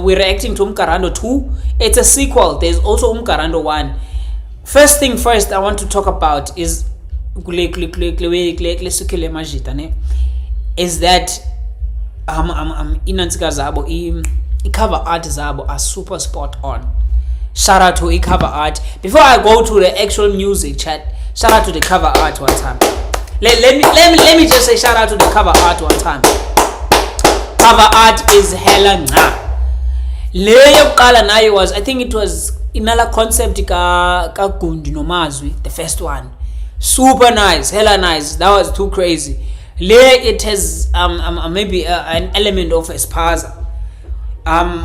we're reacting to Umkarando 2. It's a sequel. There's also Umkarando 1. First thing first I want to talk about is that inantsika zabo i-cover art zabo are super spot on. Shout out to cover art. Before I go to the actual music chat, shout out to the cover art one time. Let me just say shout out to the cover art one time. Cover art is hella nca. Le yokuqala nayo was, I think it was inala concept ka Gundi Nomazwi, the first one. Super nice, hella nice. That was too crazy. Le it has maybe an element of espaza.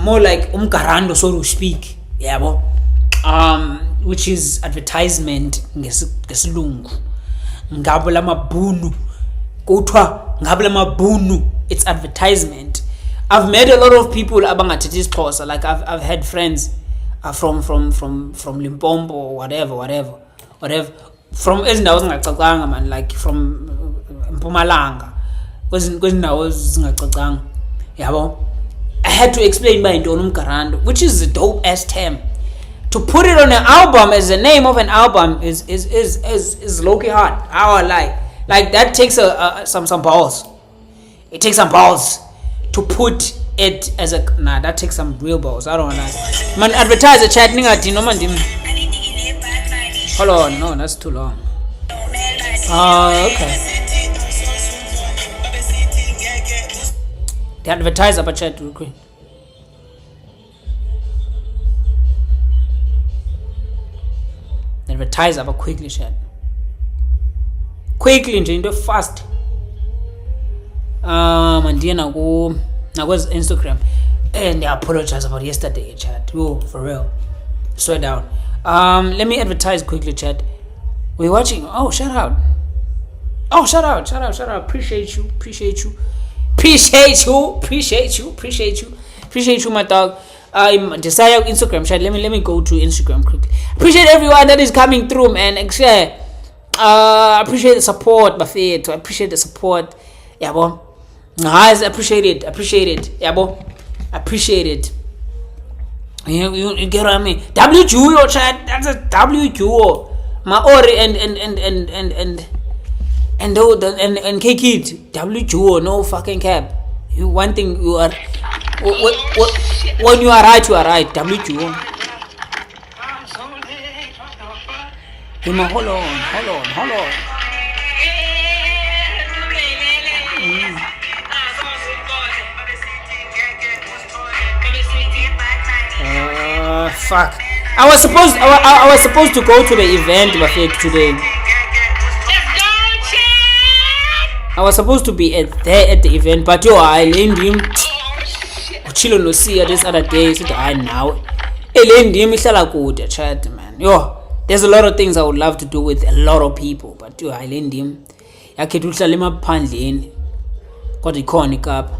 More like Umkarando, so to speak. Yeah, which is advertisement ngesilungu. Ngabula mabunu. Kuthiwa ngabula mabunu. It's advertisement. I've met a lot of people abangathethi isiXhosa. Like I've had friends from Limpopo or whatever. From ezindawo zingacacanga man, like from Mpumalanga. Kwezindawo zingacacanga. Yabo. I had to explain by Ndonu Umkarando, which is a dope ass term. To put it on an album as the name of an album is low-key hard. I like that takes some balls. It takes some balls to put it as a that takes some real balls. I don't know. Man, advertise a chat ningati no man. Hold on, no, that's too long. Okay. The advertiser but chat real quick. The advertiser but quickly chat. Quickly into fast. Mandiya naku Instagram. And I apologize about yesterday chat. Yo, for real. Slow down. Let me advertise quickly chat. We're watching. Oh, shout out. Appreciate you, my dog. Desire Instagram chat. Let me go to Instagram quickly. Appreciate everyone that is coming through, man. Appreciate the support, Buffet. I appreciate the support. Yeah, boy. Guys, appreciate it. Yeah, boy. Appreciate it. You get what I mean? WGO chat. That's a WGO. Maori and K-Kid. WGO. No fucking cap. One thing you are. When you are right, WGO. Hima, hold on. Fuck. I was supposed to go to the event today. I was supposed to be there at the event, but I leaned him. Chilo no see this other day. So I now. I leaned him. Chat man. There's a lot of things I would love to do with a lot of people, but I leaned him. I can't do Salima Pandlin. Got the iconic up.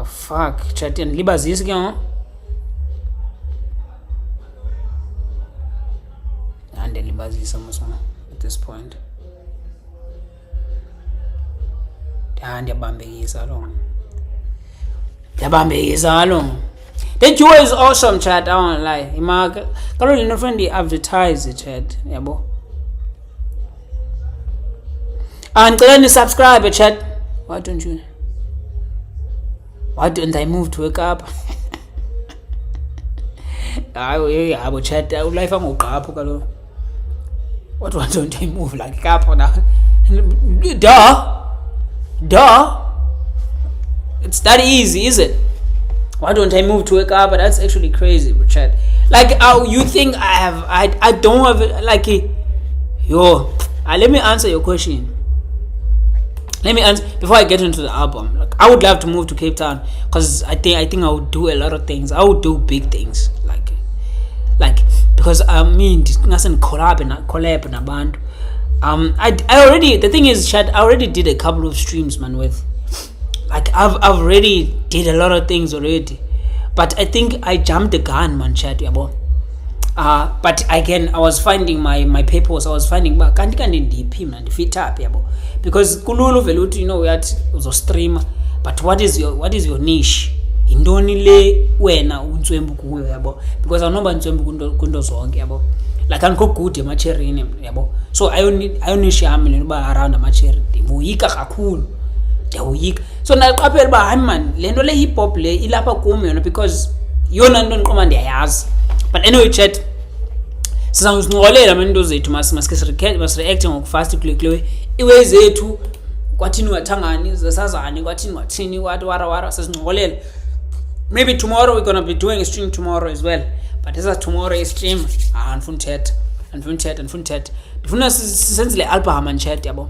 Fuck, chat and libas is going. And the libas is almost at this point. And the Bambi is alone. The duo is awesome, chat. I won't lie. Carolina friendly advertise it, chat. Yeah, bo. And then subscribe, chat. Why don't I move to wake up? I will chat. Life I'm up. Why don't I move like up now? Duh. It's that easy, is it? Why don't I move to wake up? But that's actually crazy, chat. Like, you think I don't have like let me answer your question. Let me answer before I get into the album. Like, I would love to move to Cape Town because I think I would do a lot of things. I would do big things, like because I mean, collab na band. I already, the thing is, chat, I already did a couple of streams, man. With like I've already did a lot of things already, but I think I jumped the gun, man, chat. Yeah, boy. But again, I was finding my purpose. I was finding uba kanti ndiphi mna ndifitha phi yabo, because kulula uvele uthi uyathi uzostreama, but what is your niche? Yintoni le wena untswembu kuyo yabo, because awunoba ntswembu kunto zonke yabo, like andikho good emacherini yabo. So ayonishi yami le uba around amacherry ndiyoyika kakhulu, ndiyawoyika. So ndaqaphela uba hayi man, le nto le hip hop le ilapha kum yona, because yona nto ndiqoma ndiyayazi. But anyway chat, sizawuzincokolela into zethu, masireacte ngokufast kule iway zethu, kwathini wathangani zasazani, kwathini wathini wara sizincokolela. Maybe tomorrow we're gonna be doing a stream tomorrow as well, but as tomorrow is stream andifuna uthetha ndifuna senze le album and chat yabo.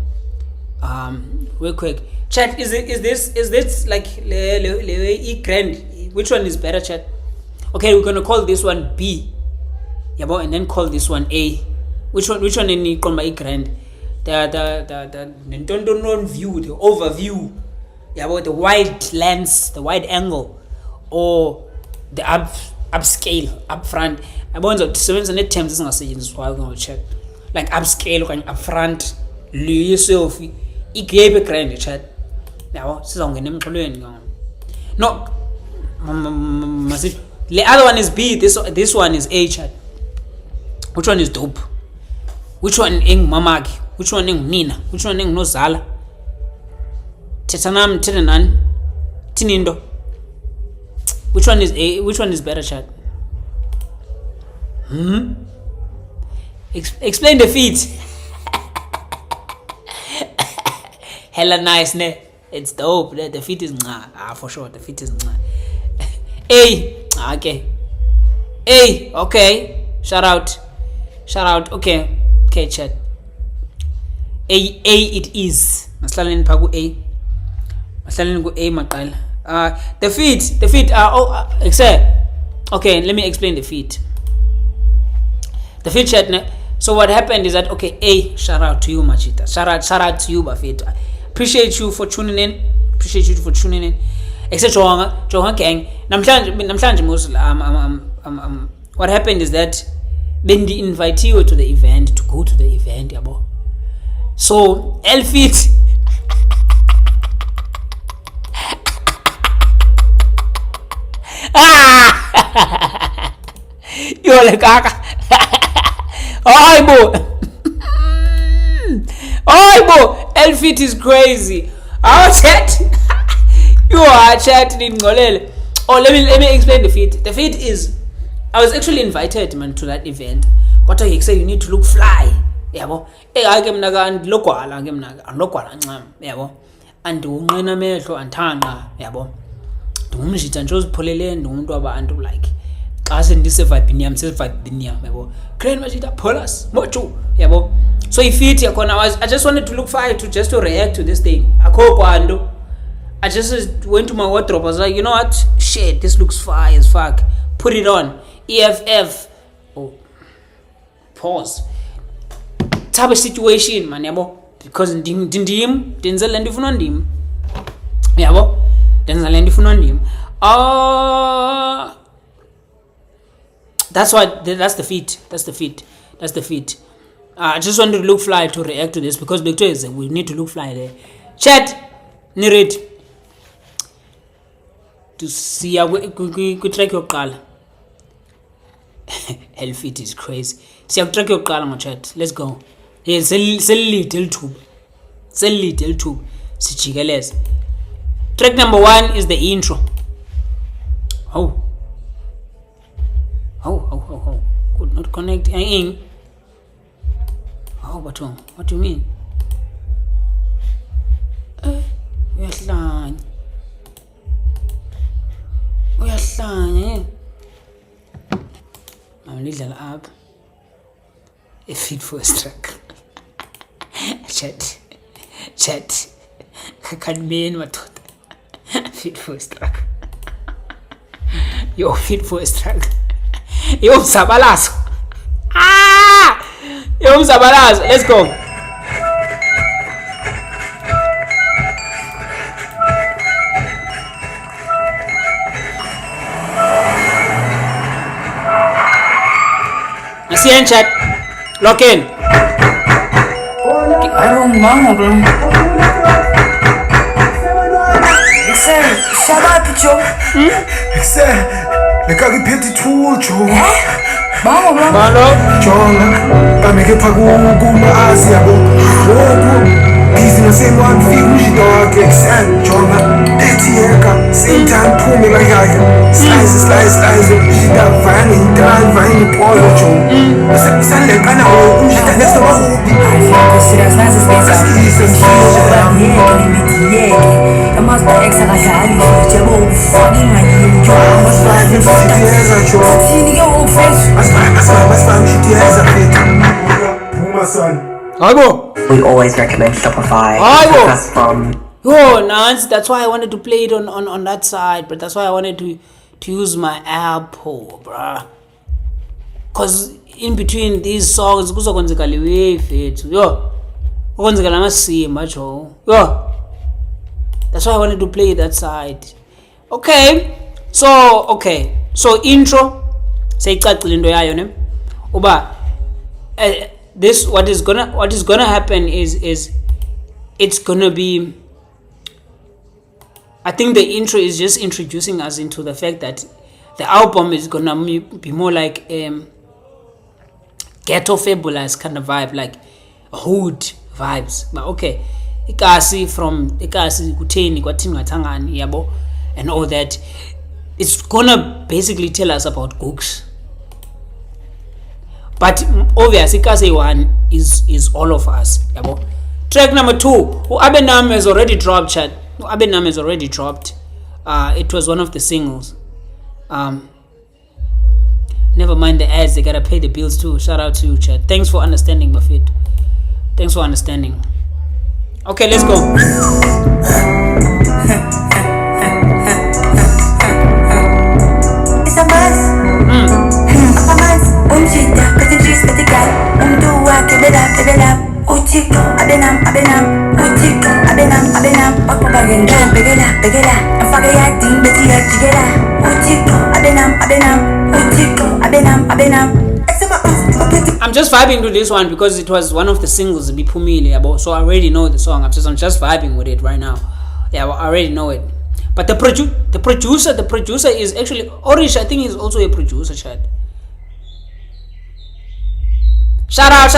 Real quick chat, is this like le e grand, which one is better chat? Okay, we're gonna call this one B yabo, and then call this one A. Which one in call my grand? The non view, the overview yabo, the wide lens, the wide angle, or the upscale, upfront. Yabo ndisebenza ne-terms ezingasetyenziswayo ngo-chat, like upscale okanye upfront. Le yourself igebe grand chat yabo, sizawungena emxholweni no masithi the other one is B, this one is A chat. Which one is dope? Which one engumamaki? Which one engunina? Which one engunozala? Thetha nami, thetha nani, thini into? Which one is A? Which one is better chat? Explain the feet. Hella nice ne, it's dope. The feet is for sure, the feet is A. Okay. A. Okay. Shout out. Okay, chat. A it is. Maslaleni phaku A. Maslaleni ku A maqala. The feet okay, let me explain the feet. The feet chat ne. So what happened is that, okay, A, shout out to you Machita. Shout out to you Bafethu. Appreciate you for tuning in. Etc. Jonga gang. Namhlanje most what happened is that bendi invite you to the event, to go to the event yabo. So Elfit Yole kaka. Bo Elfit is crazy. Chat. You are chatting in ngolele. Let me explain the feat. The feat is, I was actually invited man to that event. But I say you need to look fly. Yabo. Ake mina ka ndilogwala ke mina andilogwala ncam, yabo. Andunqena mehlo anthanga, yabo. Ndingumjita nje ozipholele, ndingumuntu wabantu like xa sendisevibini yam yabo. Grand Machita Polas mochu, yabo. So if it yakona, I just wanted to look fly to react to this thing. Akho kwanto. I just went to my wardrobe. I was like, you know what? Shit, this looks fire as fuck. Put it on. EFF. Oh, pause. Type of situation, man, yabo. Because ndim denzela ndifuna ndim. Yabo. Denzela ndifuna ndim. That's the feat. I just wanted to look fly to react to this because we need to look fly there. Chat, narrate. To see track yokuqala. Hellfit is crazy. Siya track yokuqala ngo chat. Let's go. Hey, selilide elithuba. Sijikeleze. Track number 1 is the intro. Oh. Could not connect in. But what do you mean? Uyahlanya. Awulidlala apha. Fit for a track. Chat. Kanimeni madoda. Fit for a track. Yo, fit for a track. Yo mzabalazo. Let's go. CN chat. Lock in. I don't know, bro. Shut up, Joe. Lekker ikke pænt i tool, Joe. Malo. Jonga, kami ke pagong kuma Asia, bo. Busy na same one feel we dog exam. Jonga, etieka, same time pull me like I. Slice, we da vani, drive vani polo, Joe. Sa leka na o, we da next to my We always recommend Shopify. That's from. Oh, Nance, that's why I wanted to play it on that side, but that's why I wanted to use my Apple, bruh. Cause in between these songs, kuzokwenzeka liwe fethu. Yo. Kwenzeka amasimba jo. Yo. That's why I wanted to play that side. Okay. So intro seyicacile into yayo ne. Uba this what is gonna happen is it's gonna be, I think the intro is just introducing us into the fact that the album is gonna be more like ghetto fabulous kind of vibe, like hood vibes. But okay, ikasi kutheni kwathini ngathangani yabo and all that. It's gonna basically tell us about Gooks. But obviously Ikasi 1 is all of us yabo. Track number 2, Abenam has already dropped, chat. Abenam has already dropped. It was one of the singles. Never mind the ads, they gotta pay the bills too. Shout out to you, chat. Thanks for understanding, Buffett. Thanks for understanding. Okay, let's go. It's a buzz. A buzz. Umjita, katinjis, katikai. Umdua, kebelap. Utiko, abenam. Utiko, abenam. Wakubagenda, begela. Afagayatin, betia, jigela. Utiko, abenam. Utiko, abenam. I'm just vibing to this one because it was one of the singles, Bipumili, so I already know the song. I'm just vibing with it right now. Yeah, I already know it. But the producer is actually Orish. I think he's also a producer, chat. Shout out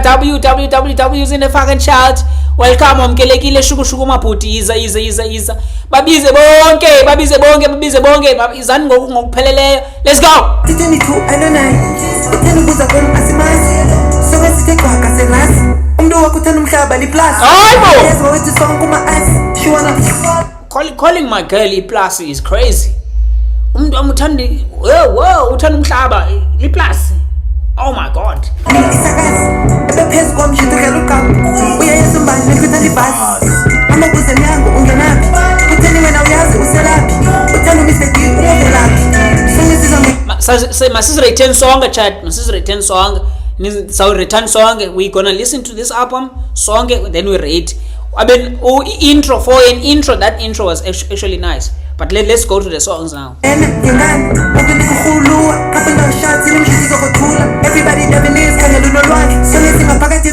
www in the fucking chat. Welcome omkelekile shukushuku maputi iza babize bonke izani ngokupheleleyo. Let's go. Calling my girl plus is crazy. Umuntu amuthandi uthanda umhlaba plus. Oh my god. Masisi return song chat. Masisi return song. So return song. We gonna listen to this album song, then we rate. I mean, intro for an intro. That intro was actually nice. But let's go to the songs now. Everybody never needs so let's sing a packet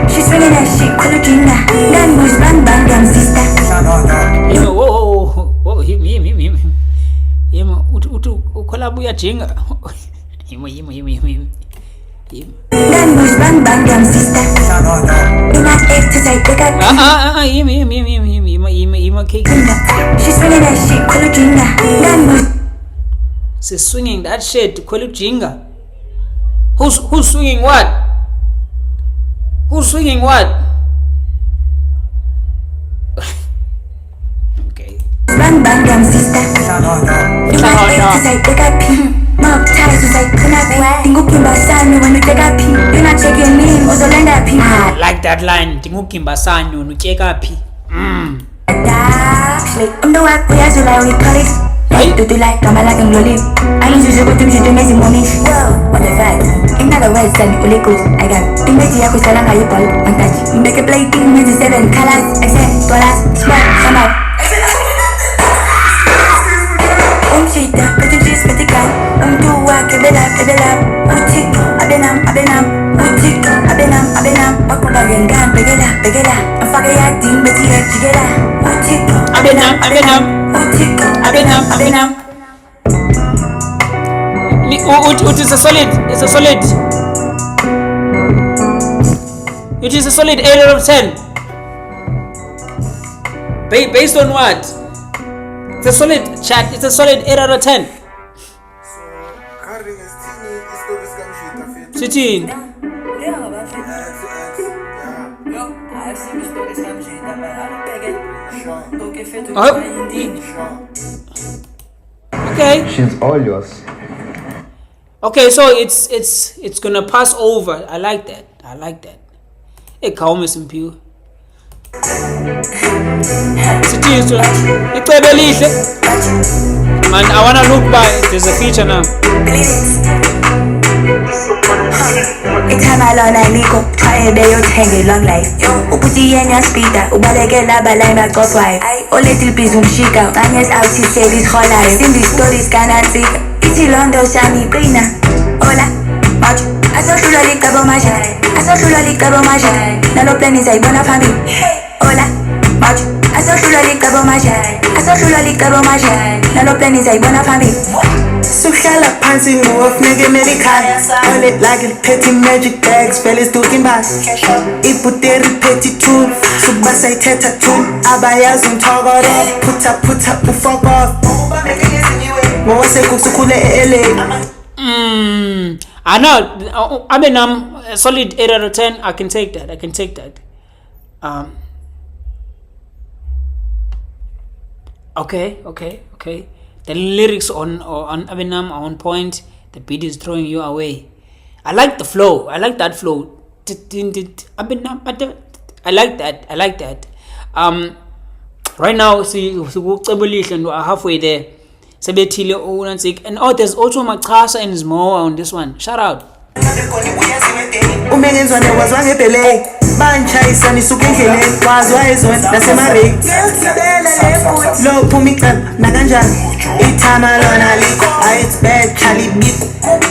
she's swinging that shit, Kolujina. None was bang damn sister. Whoa, him. Ukolabuya jinga. Him. None was bang damn sister. In my exercise, they got him. She's swinging that shit, Kolujina. None was. She's swinging that shit, Kolujinga. Who's swinging what? Who's swinging what? Okay. Bang damn sister. You might exercise, they got pee. Mob ties was like, can I be? Tingu kimba sanyo when you take a pee. You not check your name, was a land at pee. I like that line. Tingu kimba sanyo when you take a pee. I'm the work we as you like we call it. Aye. Do you like Kamala and Lolly? I don't usually go to the amazing mommy. Whoa, what a fact. In other words, than Uli Cruz, I got Timothy Yakusalanga Yipol, one touch. Make a play team with the 7 colors, except dollars, smart, somehow. Shita, but you just met the guy. Do work, a bit up. Utiko, Abenam. Utiko, Abenam. Okubagan, Begala. I'm fucking acting, but you have to get out. Utiko, Abenam. Utiko, Abenam. It is a solid. It's a solid. It is a solid 8 out of 10. Based on what? It's a solid chat. It's a solid 8 out of 10. Sitting. Okay. She's all yours. Okay, so it's gonna pass over. I like that. Hey, calm is impure. Sitting. Man, I wanna look back. There's a feature now. Itama lona liko, try be yo tangy long life. Uputi yenya speeder, ubaleke laba lima got wife. O little piece umshika, Agnes out she said this whole life. Sim these stories cannot see. Iti londo shani brina. Hola, macho. Aso shula likabo maja. Nalo plani zai bona fami. Hola, macho. Aso shula likabo maja. Nalo plani zai bona fami. Suhlala phansi ngoof neke medical on it like a petty magic bags fellas talking bass iputeri petty tool suba sayithetha tool abayazi umthokoro put up fuck off ngose kusukhule LA I know. I mean, a solid 8 out of 10. I can take that. Okay. The lyrics on Abenam are on point. The beat is throwing you away. I like the flow. I like that flow. I like that. Right now, see, we're halfway there. And there's also Makasa and Zmo on this one. Shout out. umengenzwane wazwa ngebhele banchayisa nisukendlele wazwa ezona nasemareki lo phuma icala nakanjani ithama lona liko it's bad Charlie biko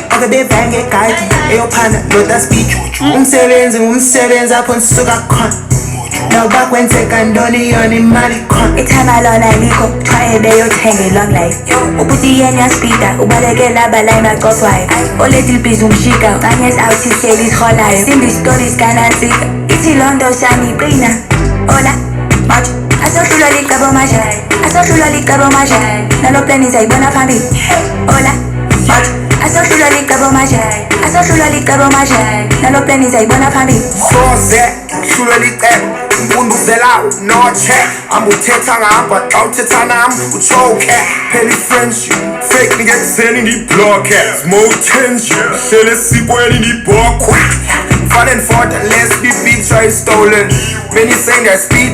ake bevange guide eyophana loda speech umsebenzi apho nisuka khona noba kwenzeka ntoni yona imali khona Itama lona liko, try be yo tangy long life. Uputi yenya speeder, ubaleke laba lima got wife. O little piece umshika, Agnes out she said this whole life. Sim these stories cannot see. Iti londo shani brina. Hola, macho. Aso shula likabo maja. Nalo plani zai bona fami. Hola, macho. Aso shula likabo maja. Nalo plani zai bona fami. Soze, shula likabo. Mundu vela, no check. Amuthetha ngapha, xa uthetha nami uchoke. Penny friends, fake niggas sending the block. More tension, shele sikweni ni bokwa. Fun and fought, let's be picture stolen. Many saying that speed,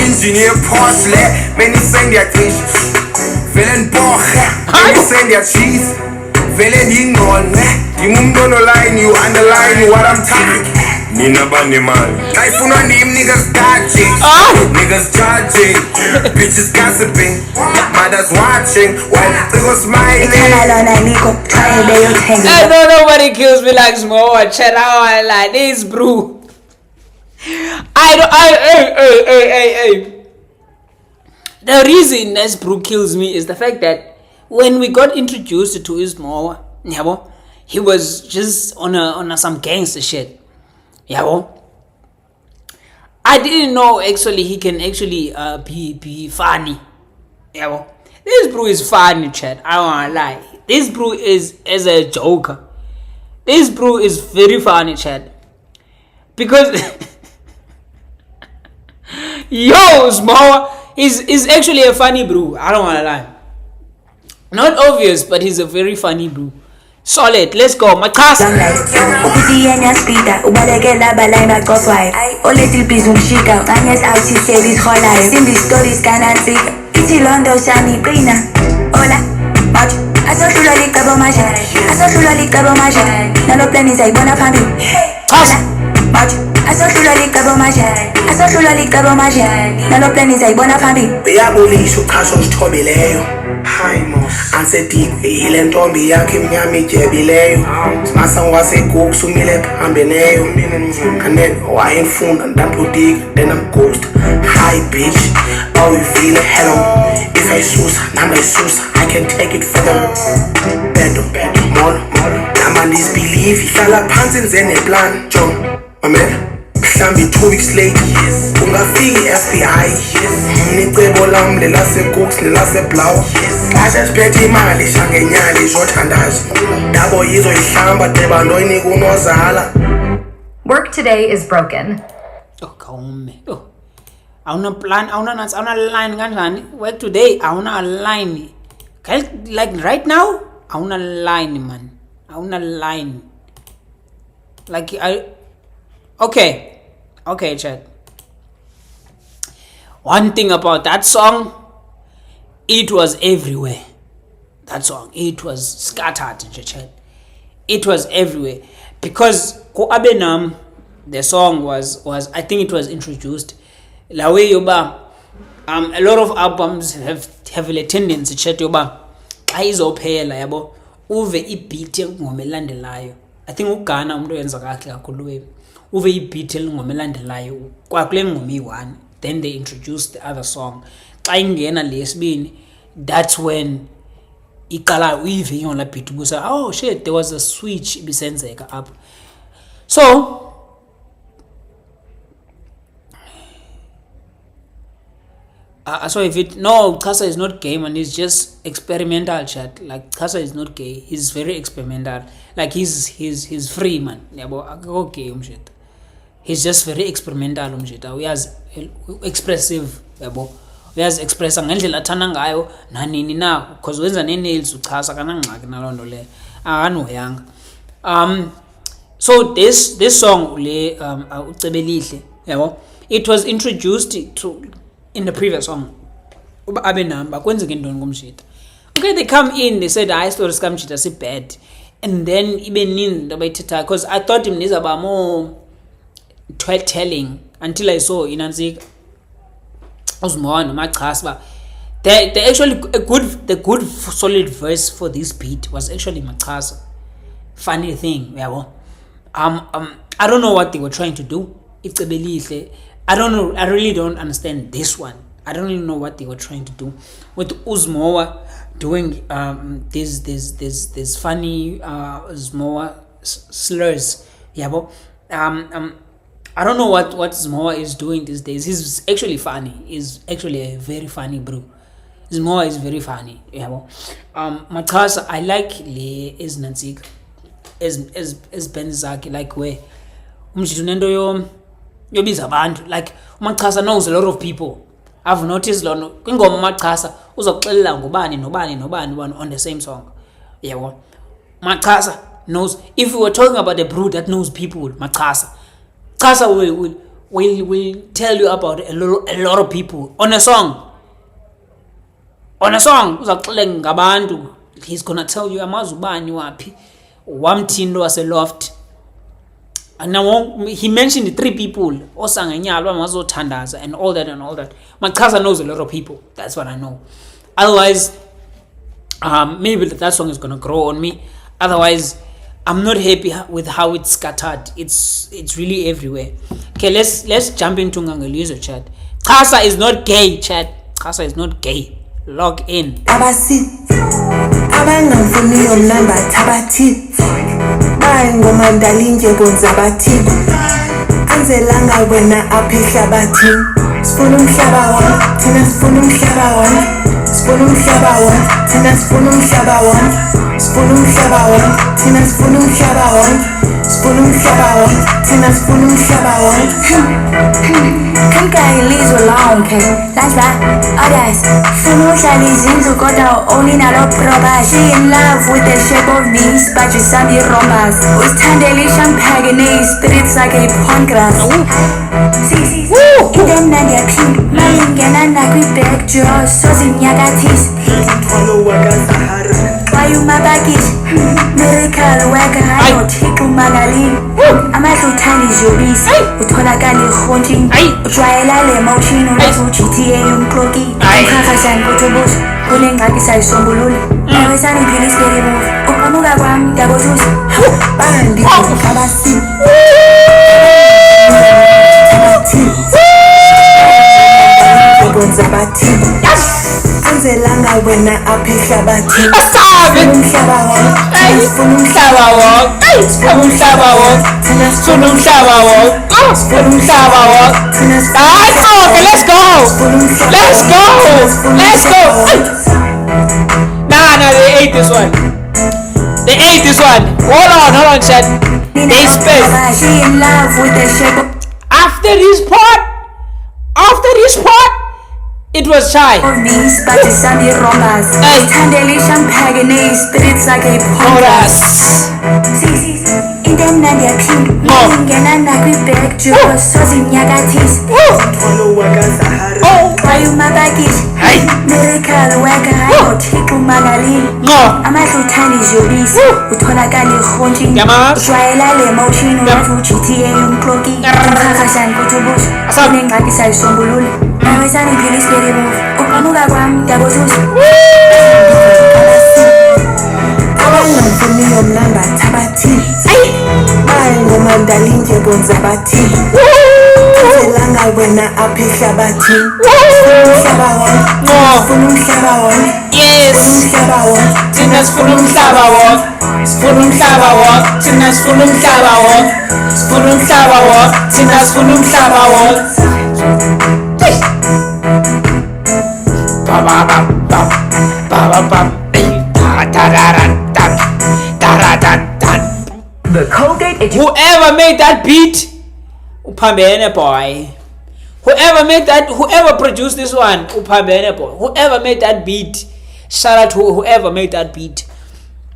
engineer porcelain. Many saying that fish, villain boche. Many saying that cheese, villain ingone. Imundo line, you underline what I'm talking. Nina Bandiman. Life on name niggas dodging. Niggas judging. Bitches gossiping. Mothers watching. While they go smiling. I know nobody kills me like Smo. Check out like this, bro. Hey. The reason this bro kills me is the fact that when we got introduced to Ismo, he was just on some gangster shit. I didn't know actually he can actually be funny. This bro is funny, chat. I don't wanna lie. This bro is a joker. This bro is very funny, chat. Because Smo is actually a funny bro. I don't wanna lie. Not obvious, but he's a very funny bro. Solid, let's go. My class. Uputi yenya speeder, ubaleke laba lima got wife. O little piece umshika, Agnes out she said this whole life. Sim these stories cannot see. Iti londo shani brina. Hola. Asohlulwa licebo manje Asohlulwa licebo manje Nalo plani sayibona phambili Chaza. Manje Asohlulwa licebo manje Asohlulwa licebo manje Nalo plani sayibona phambili Uyabulisa uchaso osithobileyo hayi mos ansedikwe yile ntombi yakhe emnyama ijyebileyo simasa ngwasegugu sumile phambeneyo and wayemfunda ndamputika then I'm ghost hi bitch awuyivile hello if I susa nama isusa I can take it further bedo molo nama disbelieve ihlala phansi nze neplan John mamela mhlambi 2 weeks late ungafika i-FBI nicebo lam lelasegugs nelaseblawa xesha siphethe imali shangenyali izothandaza ndabo yizoyihlamba deba ntoyinika unozala. Work today is broken. Oh, kaume. Oh. Auna plan, auna nuts, auna line kanjani? Work today, auna line. Like right now, auna line, man. Auna line. Like Okay, chat. One thing about that song, it was everywhere. That song, it was scattered, chat. It was everywhere because Ko Abenam, the song was I think it was introduced. La way yoba, a lot of albums have a tendency chat yoba. Ayizophela yabo uve ibeat ngomelandelayo. I think uGhana umuntu wenza kahle kakhulu uve ibeat ngomelandelayo kwakule ngoma i1 then they introduced the other song. Xa ingena lesibini, that's when iqala uyive yona beat ubusa oh shit there was a switch ibisenzeka up. So if it no Xhosa is not gay man, he's just experimental chat. Like Xhosa is not gay, he's very experimental. Like he's free man. Yabo akho gay umshit. He's just very experimental umshit. Uyazi expressive yabo. Uyazi expressa ngendlela athanda ngayo nanini na because wenza ne-nails uChasa kanangxaki nalonto le. Akanoyanga. So this song le ucebelihle yabo, it was introduced to in the previous song. Uba Abenamba kwenzeke ntoni ngomshita. Okay, they come in, they said I stories kamshita si bad, and then ibe nini into abayithetha because I thought him nizaba more telling until I saw inanzika uzimona machasa ba they actually the good solid verse for this beat was actually Machasa. Funny thing yabo. I don't know what they were trying to do. Icebelihle, I don't know. I really don't understand this one. I don't really know what they were trying to do with Uzmoa doing this funny Uzmoa slurs. Yabo. I don't know what Zmoa is doing these days. He's actually funny. He's actually a very funny bro. Zmoa is very funny. Yabo. Machasa, I like le ezinantsika as Benzaki, like where umjidunendo yobiza abantu, like Machasa knows a lot of people. I've noticed lo kwingoma Machasa uzoxelela ngobani nobani on the same song. Yeah, Machasa knows. If we were talking about a brew that knows people, Machasa will tell you about a lot of people on a song. Uzoxelela ngabantu, he's gonna tell you amazubani wapi wamthindo waseloft. And now he mentioned 3 people osanganyalwa mazothandaza and all that. Machasa knows a lot of people. That's what I know. Otherwise maybe that song is gonna grow on me. Otherwise I'm not happy with how it's scattered. It's really everywhere. Okay, let's jump into Ngangelizo chat. Xhosa is not gay, chat. Xhosa is not gay. Log in. Abasi abangamfuniyo mnamba thabathi bayi ngomandalinje bonzabathi anzelanga wena apha ehlabathini sifuna umhlaba wona thina sifuna umhlaba wona sifuna umhlaba wona thina sifuna umhlaba wona sifuna umhlaba wona thina sifuna umhlaba wona sifuna umhlaba wona thina sifuna umhlaba wona Ngangelizo lonke laza others funa uhlala izindlu kodwa only nalo proba. She in love with the shape of me but you sabi rombas usithandela ishampake ne-streets like i-pond grass. Into emnandi yaphinde malingena nakwi-back jaw sozinyakathisa mthwalo wakasahara Why you my baggage? Miracle worker, I don't take Magali. I'm at your tiny Juris. Utolakali Honting. Trial emotion or GTA Clocky. Kakasan go to bush. Pulling like a size on Bulul. I was an English very move. Okamuga Ram, Dabotus. Bandi, Kabasi. Zabati. Langa when I appear Sabati. Funum Let's go. Nah, they ate this one. Hold on, chat. They spent. She in love with the shape. After this part, it was shy. Means but the Sunday romas. Tandelishan Paganese, spirits like a Horas. In them Nadia King, Ganana Quebec, Jurors, Sozin Yagatis. Why you my baggage? Miracle worker, I don't take Magali. I'm at your tiny Juris, Utolakali Honting. Trial emotion or GTA Clocky. Kakasan go to bush. Something like a size on Bulul. I was an English very move. Okamuga Ram, Dabotus. Tabati. Bango Mandalinje Bonzabati. Langa when I appear Sabati. Yes. Tinas Funum The Colgate Whoever made that beat, upambene boy. Whoever produced this one, upambene boy. Whoever made that beat, shout out to whoever made that beat.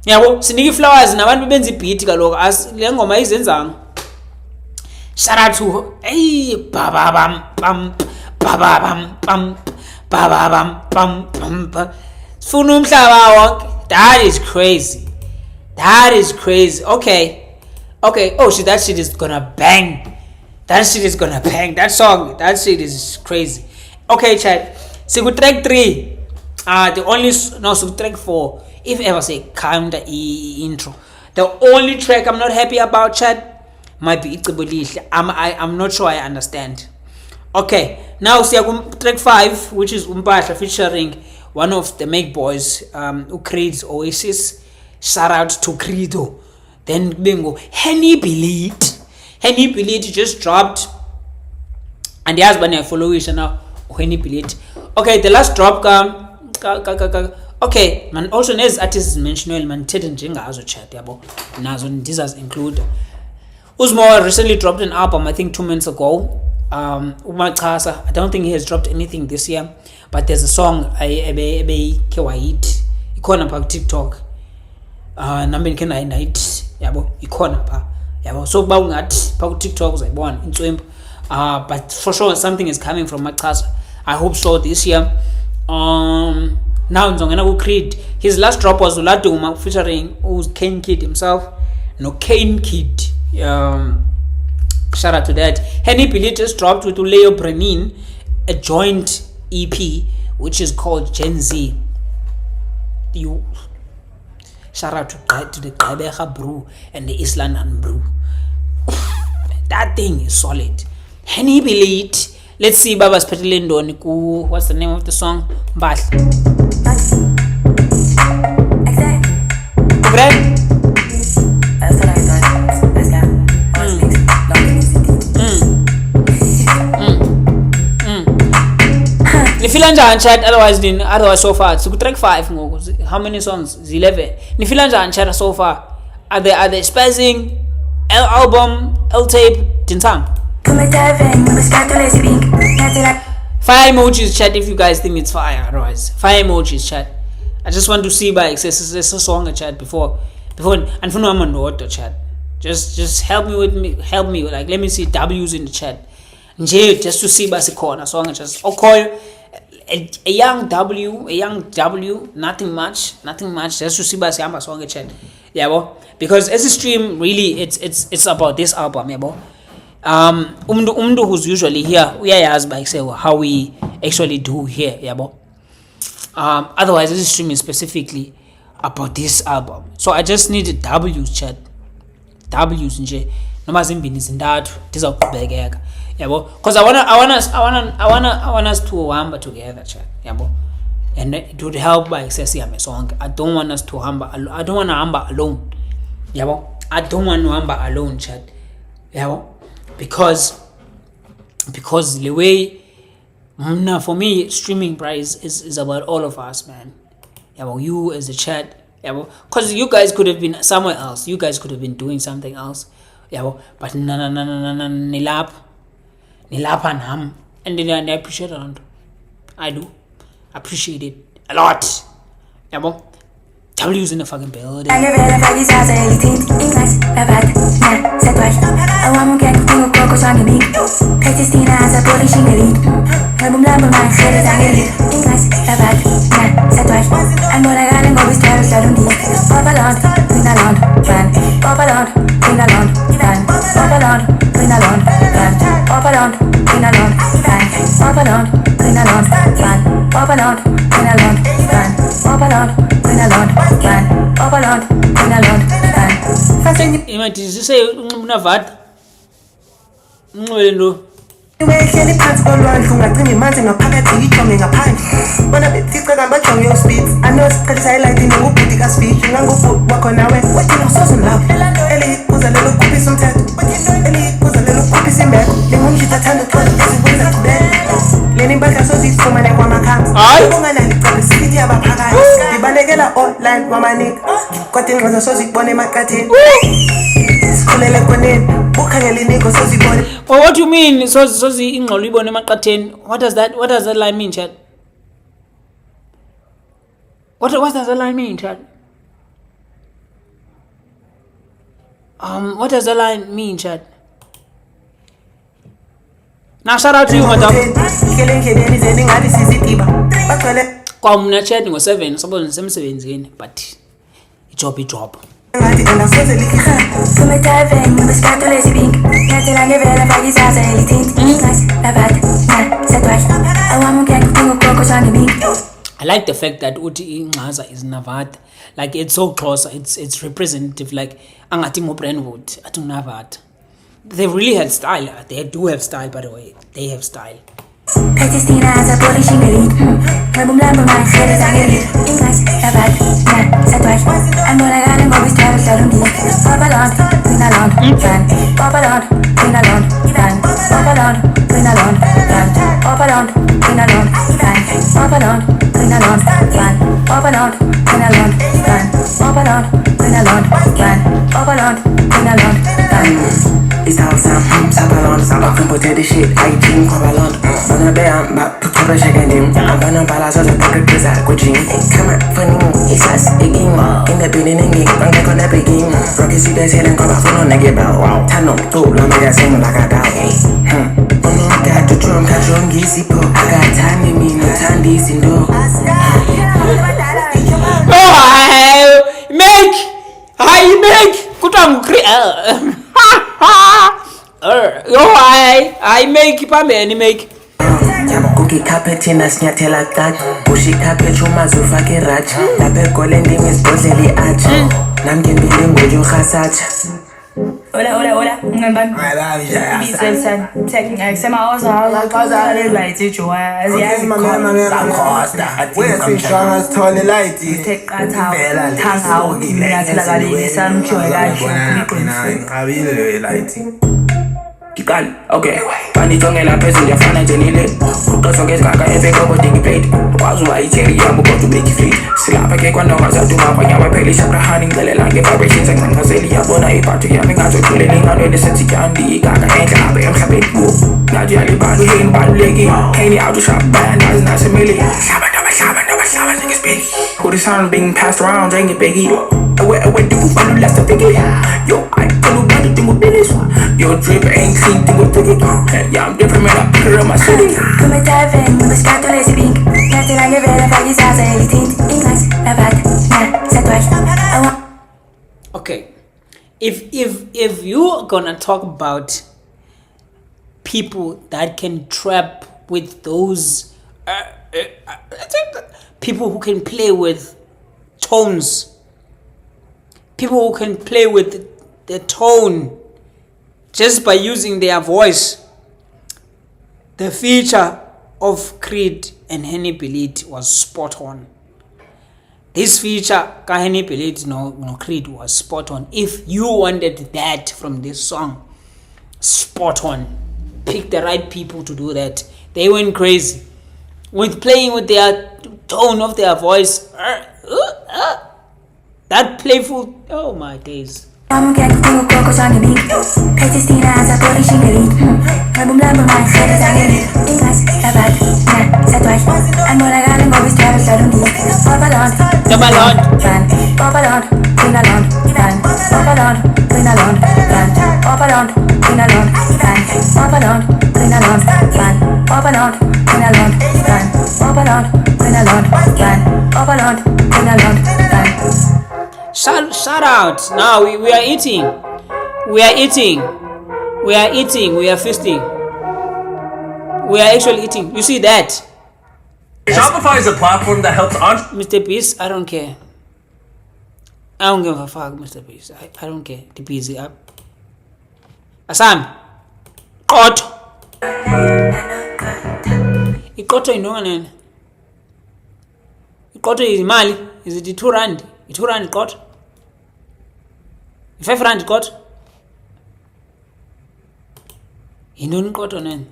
Yabo, siniki flowers nabantu benza beat kaloku as le ngoma izenzanga. Shout out to hey bam pam pam. Funa umhlaba wonke. That is crazy. Okay. Oh shit, that shit is gonna bang. That shit is crazy. Okay, chat. So track 3. So track 4. If ever say counter intro. The only track I'm not happy about, chat, might be Itsibolihle. I'm not sure I understand. Okay, now see track 5, which is Umpahla featuring one of the Make Boys, who creates Oasis. Shout out to Credo. Then bingo Henny Belit just dropped, and the husband I follow is now Henny Belit. Okay, the last drop okay man, also as artists mentioned man Ted and Jenga as a chat yabo nazo these include Uzmo recently dropped an album, I think 2 months ago. Umachasa, I don't think he has dropped anything this year, but there's a song I Kewait ikona pa TikTok. Nambe nkena night yabo ikona pa yabo, so ba ungathi pa ku TikTok uzayibona intswembu. But for sure something is coming from Machasa. I hope so this year. Now ngizongena ku Creed. His last drop was Uladuma featuring Kane Kid himself. No Kane Kid. Shout out to that. Henny Belit just dropped with Leo Brenin a joint EP which is called Gen Z. Shout out to the Gqeberha brew and the East London brew. That thing is solid. Henny Belit. Let's see Baba's Petilindoni. What's the name of the song? Mbahla. Nifila njani chat, otherwise so far so track 5 ngoku, how many songs? 11. Nifila njani chat so far? Are they spazzing? Album, L-tape, Tinsang? Fire emojis chat if you guys think it's fire. Otherwise fire emojis chat. I just want to see by access a song chat before and for no I'm chat. Just help me with like let me see W's in the chat. Nje just to see by corner song just okay. a young W, nothing much, just to see by Samba song chat. Yeah, well, because as a stream, really, it's about this album, yeah, well. Umdu who's usually here, we ask by say how we actually do here, yeah, well. Otherwise, this stream is specifically about this album. So I just need W's chat. W's nje. Noma zimbini zintathu ndizawuqhubekeka. Yabo? Because I want us to hamba together, chat. Yabo? And it would help by sesiyame sonke. I don't want us to hamba I don't want to hamba alone. Yabo? I don't want to hamba alone, chat. Yabo? Because the way for me streaming price is about all of us, man. Yabo? You as a chat. Because you guys could have been somewhere else. You guys could have been doing something else. But nilapha nam. And then I appreciate it. I do appreciate it a lot. W's in the fucking building. Did you say Unavad? Wehleli phansi kolwandle ungacima imanzi ngaphakathi ijome ngaphandle bona beticeka ambajonge yo-speeds anosiqhelisa elayitini ngubhudi kasifiji ngangubhuti wakho nawe wethina usoze mlapho eliyiphuza lelo kuphisa umthetho eliyiphuza lelo kuphisa imbeko lingumshisa thanda uxola ezikwenza qhubeka leni mpahla sozifumane kwamakhamba unganandicela isithi yabaphakathi ndibalekela online wamanika kodwa ingxoza sozikubona emaqatheni sikhulele koneni ukhangela iniko sozibone. Oh, what do you mean? So ingxolo ibone emaqatheni. What does that line mean, chat? What does that line mean, chat? What does that line mean, chat? Now shout out to you, madam. Kwa mna chat ngo7 suppose ngisemsebenzini but job. I like the fact that Uti Ingaza is Navad. Like it's so close, it's representative, like Angatimo Brentwood, Atu Navad. They really had style. They do have style, by the way. They have style. Christina as a polishing elite. Remember my head is an elite. English, Navad, Satway. I'm gonna go and go with Travis Salundi. Papa Queen alone, Van. Papa Queen alone, Van. Papa Queen alone, Van. Papa Queen alone, Van. Papa Queen alone, Van. Papa Queen alone, Van. Papa Queen alone, Van. Papa Queen alone, Van. It's all some Sabalon, Sabak potato shit, I think Covalon. On a bear, I'm back to cover shaking. I'm gonna balance on the pocket because I could drink. Come on, funny, it's us again. In the beginning, I'm gonna begin. Rocky see the head and cover for no negative. Wow, Tano, too, Lamaga sing like a dog. Oh, got to drum, catch on Gizzy Po. I got time in me, no time this in do. Make! Good on I make pameni make Cookie carpet in a snatty like that. Bushy carpet, you must fuck a rat. La percolending is totally at. Namkin billing with you hasach. Hola, ngembani? Ibiselsan. Sema awuza light ijuwa aziyazi Wesishanga sithole light. Teqatha thanga ngingathelakali samjwe kahle. Ngabile light. Kikali, okay. Bandijongela phezulu yafana nje nile. Uqeswa ngezigaka efake obodingi plate. Ukwazi uwayicheri yabo kodwa ubeke free. Silapha ke kwanoma zathi ungapha nyabaphela Abraham ngixelela nge-vibrations enqanqazeli yabona ibhathu yami ngazothulele inganweni senzityandi igaka enhle apha emhlabeni. Ngathi yalibala uheni balulekile. Henny out to shop band azinasemeli. Hlaba njengesibheli. Who the sound being passed around njengebhekile. Ewe ndikubalula stabhekile. Yo, I can't do ndingubiliswa. Your drip ain't clean, dingo take it. Yeah, I'm different, man, I put it on my city. Come and dive in, we was got to lazy pink. ngivela faka izaza elithinte ingathi labatha na sadwash I want Okay, if you're gonna talk about people that can trap with those people who can play with tones, people who can play with the tone just by using their voice, the feature of Creed and Henny Belit was spot on. This feature, Henny Belit, no Creed was spot on. If you wanted that from this song, spot on. Pick the right people to do that. They went crazy with playing with their tone of their voice. That playful, oh my days. I'm getting to go on the beat. Pettistina as a body she elite. I'm lambing my head as I need. Ingas, Labat, Satwash. And when I got him always travel, I don't need. Babalon, Van, Babalon, Queen alone, Van, Babalon, Queen alone, Van, Babalon, Queen alone, Van, Babalon, Queen alone, Van, Babalon, Queen alone, Van, Babalon, Queen alone, Van, Babalon, Queen alone, Van. Shout out. Now we are eating. We are eating. We are eating. We are feasting. We are actually eating. You see that? Shopify is a platform that helps Mr. Beast, I don't care. I don't give a fuck, Mr. Beast. I don't care. The busy up. Asam. Koto. Ikoto inonga nene. Ikoto is mali. Is it 2 rand? 2 rand ikoto? 5 rand ikoto? Indoni ikoto nene.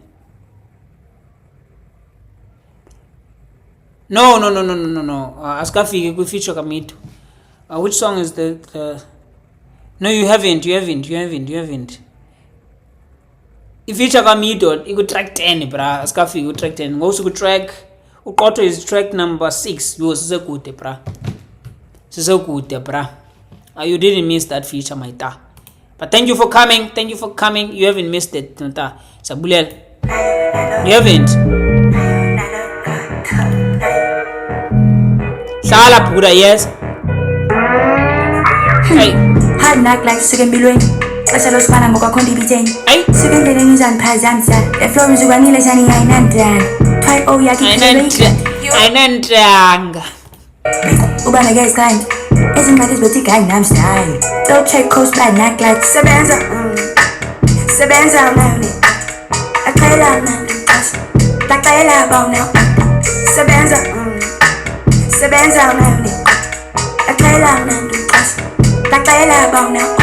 No. Askafiki ku feature kamitu. Which song is the No, you haven't. If feature kamitu, you could track 10, bra. Askafiki ku track 10. Also could track Ukoto is track number 6. You was so good, bra. You didn't miss that feature, my ta. But thank you for coming. You haven't missed it, ta. Sabulel. You haven't. Sala pura, yes. Hey. Hard knock life sugen bilwen. Asalo spana moka kondi biteng. Hey. Sugen dele nizan pazamsa. The flow mzuganile sani ainandran. Try oh yaki Ainandrang. Ubana guys kind. Isn't that his boutique I'm style. Don't check coast bad knock like Sabanza. Sabanza nani. Akela nani. Takela bow now. Sabanza. Sabanza nani. Akela nani. Takela bow now.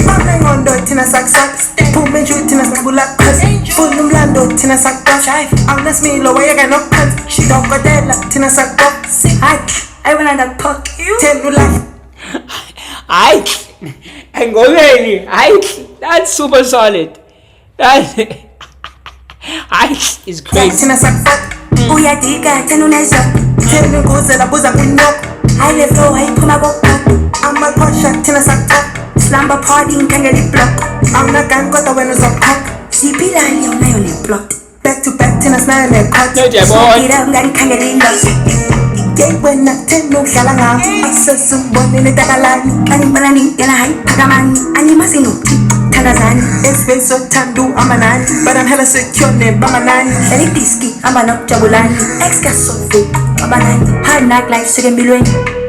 Bang on dot in a sack sack. Pum and shoot in a sabula cuss. Full lumlando tina sack dash. Unless me low I got no cut. She don't got that tina sack box. I will end up puck you. Tell you life. And go really. That's super solid. That is crazy. Tina sack fuck. Uya diga tenuneza. Tell me goes and a buzzer with no. I live low, I put my book. I'm a punch shot tina sack fuck. Slumber party in Kangali block. I'm not gonna got the windows up cock. She be like you now only blocked. Back to back tina snare and cut. No, dear boy. Get up, got Kangali lock. Gay when I tell no galanga. I said someone in the Tagalani. Kani banani yana hai pagamani. Ani masino Tanazani. It's been so tandu I'm a nan. But I'm hella secure name Bamanani. Shari diski amano jabulani. Ex gasofu abanani. Hard knock life sugen bilwen.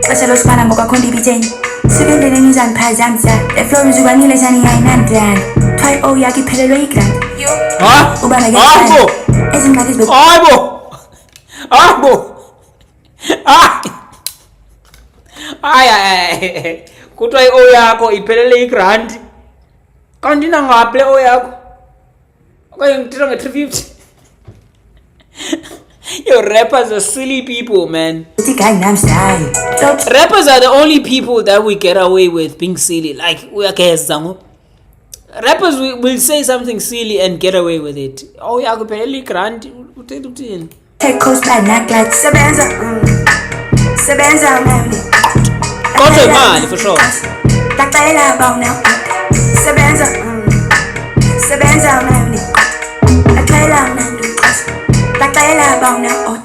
Asalo spana moka kondi biteng. Sugen dele nizan pazamsa. The flow mzuganile sani ainandran. Try oh yaki pelelo ikran. Ubana guys. Isn't that his Arbo. Ay kutwa o yako iphelele igrand kanti na ngaple o yako okanye ngitira nge350. Yo, rappers are silly people, man. Rappers are the only people that we get away with being silly. Like we are rappers will say something silly and get away with it. Oh yako iphelele igrand uthini uthini. Take coast bad knock like Sabanza. Sabanza nani. Koto imali for sure. Takela bow now. Sabanza. Sabanza nani. Takela nani. Takela bow now.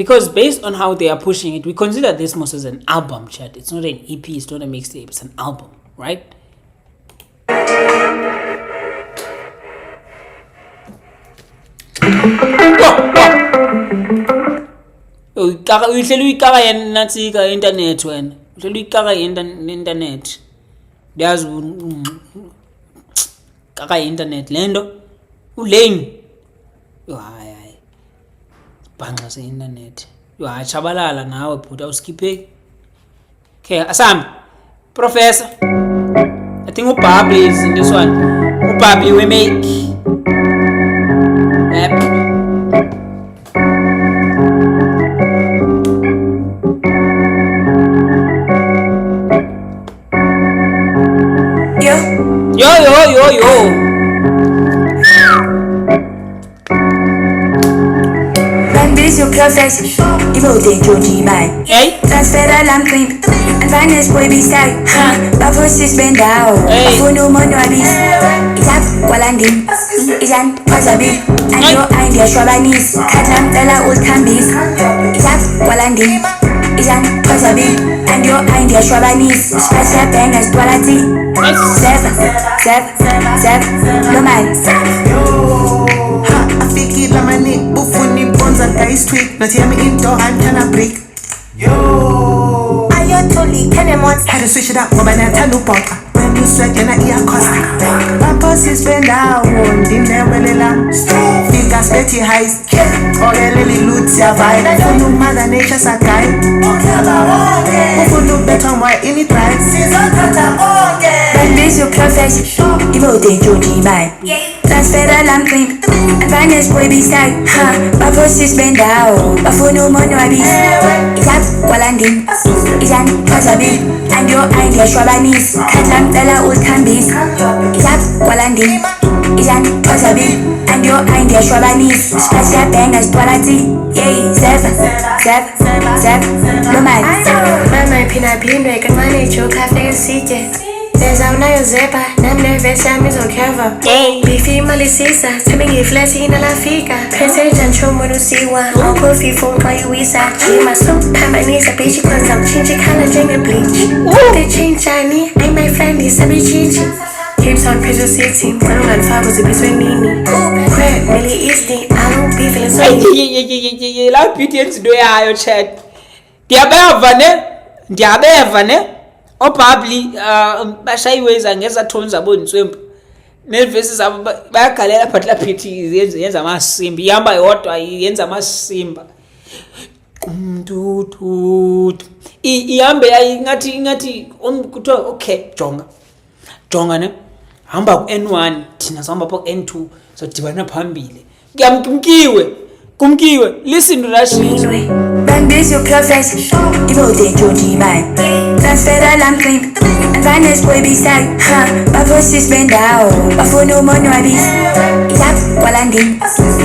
Because based on how they are pushing it, we consider this most as an album, chat. It's not an EP, it's not a mixtape, it's an album, right? Uhleli uyikaka yanatsika internet wena. Uhleli uyikaka internet. Yazi kaka internet lento ulane. Yo hayi. Bhanqa se internet. Yo hayi chabalala nawe bhuti awuskipheki. Okay, Asam. Professor. I think uBabli is in this one. uBabli we make. Yo. Man, this your profession. You both ain't Georgie, man. Hey. Transfer alarm clean. And finance boy be side. But first is bend down. For no money, I be. It's up, Walandi. It's an Pazabi. And your idea, Shwabanis. Katlam, Tella, old Tambis. It's up, Walandi. It's an Pazabi. And your idea, Shwabanis. Special bangers, quality. Seven. No man. Afiki la mani bufuni bonza guys tweet. Not hear me into I'm tryna break. Yo. Ayatoli Kenemons. Had to switch it up. Wabana talu pop. When you sweat you're not ear costa. Papas is bend down. Dimne welela. Figures betty highs. Oreleli loot ya vibe. Funu mother nature sakai. Funu better more in it right. Season kata oge. Man, this your profession. You both ain't Georgie, man. Transfer alarm clean. And finance boy be side. But first is bend down. But for no money, I be. It's up, Walandi. It's an Pazabi. And your idea, Shwabanis. Katlam, Tella, old Tambis. It's up, Walandi. It's an Pazabi. And your idea, Shwabanis. Special bangers, quality. Yay, seven. No man. Mama pina pimbe kan mane choka fe sije. Deza unayo zepa namne vesi amizokeva. Bifi malisisa temingi flesi inalafika. Pese jancho munusiwa Unko fifo mpayuisa Chima so pamanisa bichi kwanza mchinji kala jenga bleach. The chinchani ain't my friend is a bichichi. Keeps on prison city Manu and Fabo zibiswe nini. Kwe mili isti I don't be feeling so. La beauty do ya chat. Ndiabeva ne oPabli bashayiweza ngeza tones zabo ntswembu nevesi zabo bayagalela phatla pity yenza amasimbi ihamba yodwa yenza amasimba kumdududu ihambe ingathi kuthiwa okay jonga ne hamba ku N1 thina sihamba pho ku N2 sodibana phambili kumkiwe listen to that shit. Man, this your profession. You both ain't Georgie, man. Transfer alarm clean. And finance boy be side. But first is bend down. But for no money, I be. It's up, Walandi.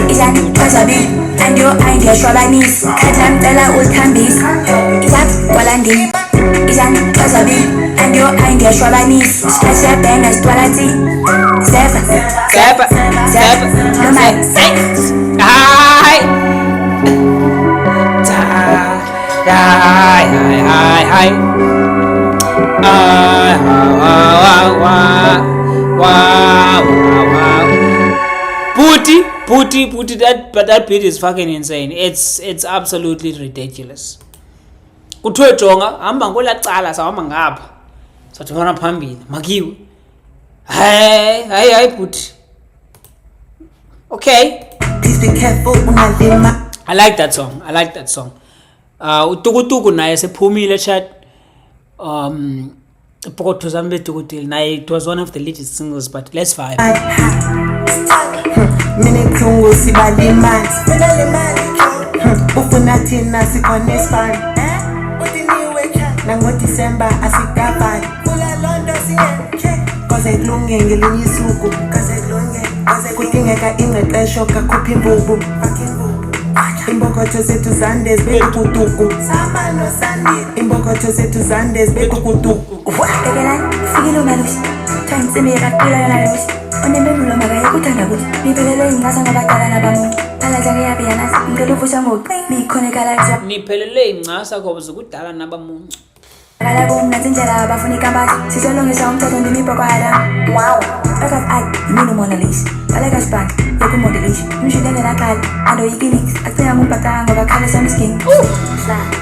It's an Pazabi. And your idea, Shwabanis. Katlam, Tella, old Tambis. It's up, Walandi. It's an Pazabi. And your idea, Shwabanis. Special bangers, quality. Seven. No man. Hi. Pooty, that beat is fucking insane. It's absolutely ridiculous. Kuthiwe jonga hamba ngola cala sahamba ngapha. Sathona phambili makiwe. Hayi pooty. Okay. Please be careful unalima. I like that song. Utukutuku naye sephumile chat. Pokotho zambe tukutile naye it was one of the latest singles but let's vibe. Mini kungu sibalima. Ufuna thina sikhona esifana. Nango December asikabani. Kula londo siyenke. Koze kulunge ngelinye isuku. Kudingeka ingqeqesho kakhupha imbubu. Imbokotho zethu zande zibekukutuku. Imbokotho zethu zande zibekukutuku. Bekela, fikilo malusi. Tansi mira kila malusi. Onembe mulo magaye kutanda kusi. Nipelele ingasa ngabadala nabamu. niphelele incasa ngoba kudala nabamuncu Kala kum natsindlela bafuna ikambati sizolungisa umthetho ndimibhokwala wow because I imino Mona Lisa baleka span yokumodelisha umshilele nakhala andoyikilix acela ngumbhaqanga ngoba khala samskin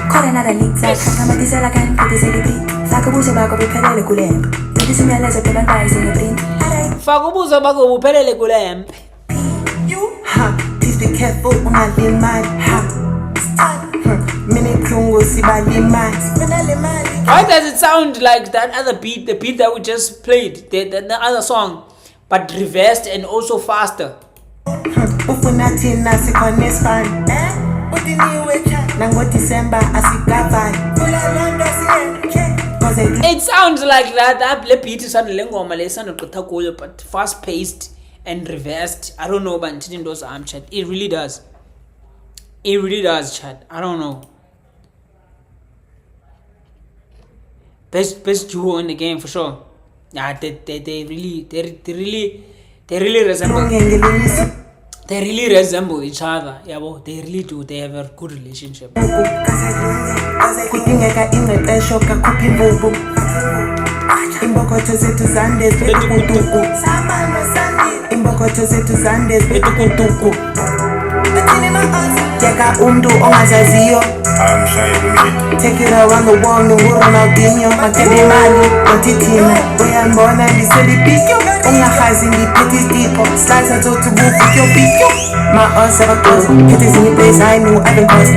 khona another leak sakhamathisela kan kudiselibi faka ubuso bakho buphelele kulemba ndithi imiyalezo bebantwayo singeprint faka ubuso bakho buphelele kulemba ha please be careful ungalimali ha mini klungu sibalimali why does it sound like that other beat, the beat that we just played, the other song, but reversed and also faster? It sounds like that beat is but fast paced and reversed. I don't know, but it really does. It really does, chat. I don't know. Best duo in the game for sure. Yeah, they really resemble. They really resemble each other. Yeah, well, they really do. They have a good relationship. Jeka undu ongazaziyo take it around the world no Ronaldinho matende mali otithina uyambona ndiselipikyo ungahazi ngiphethe isipho slice to bufyo pikyo ma osaba close phethe zinye place I know I've been close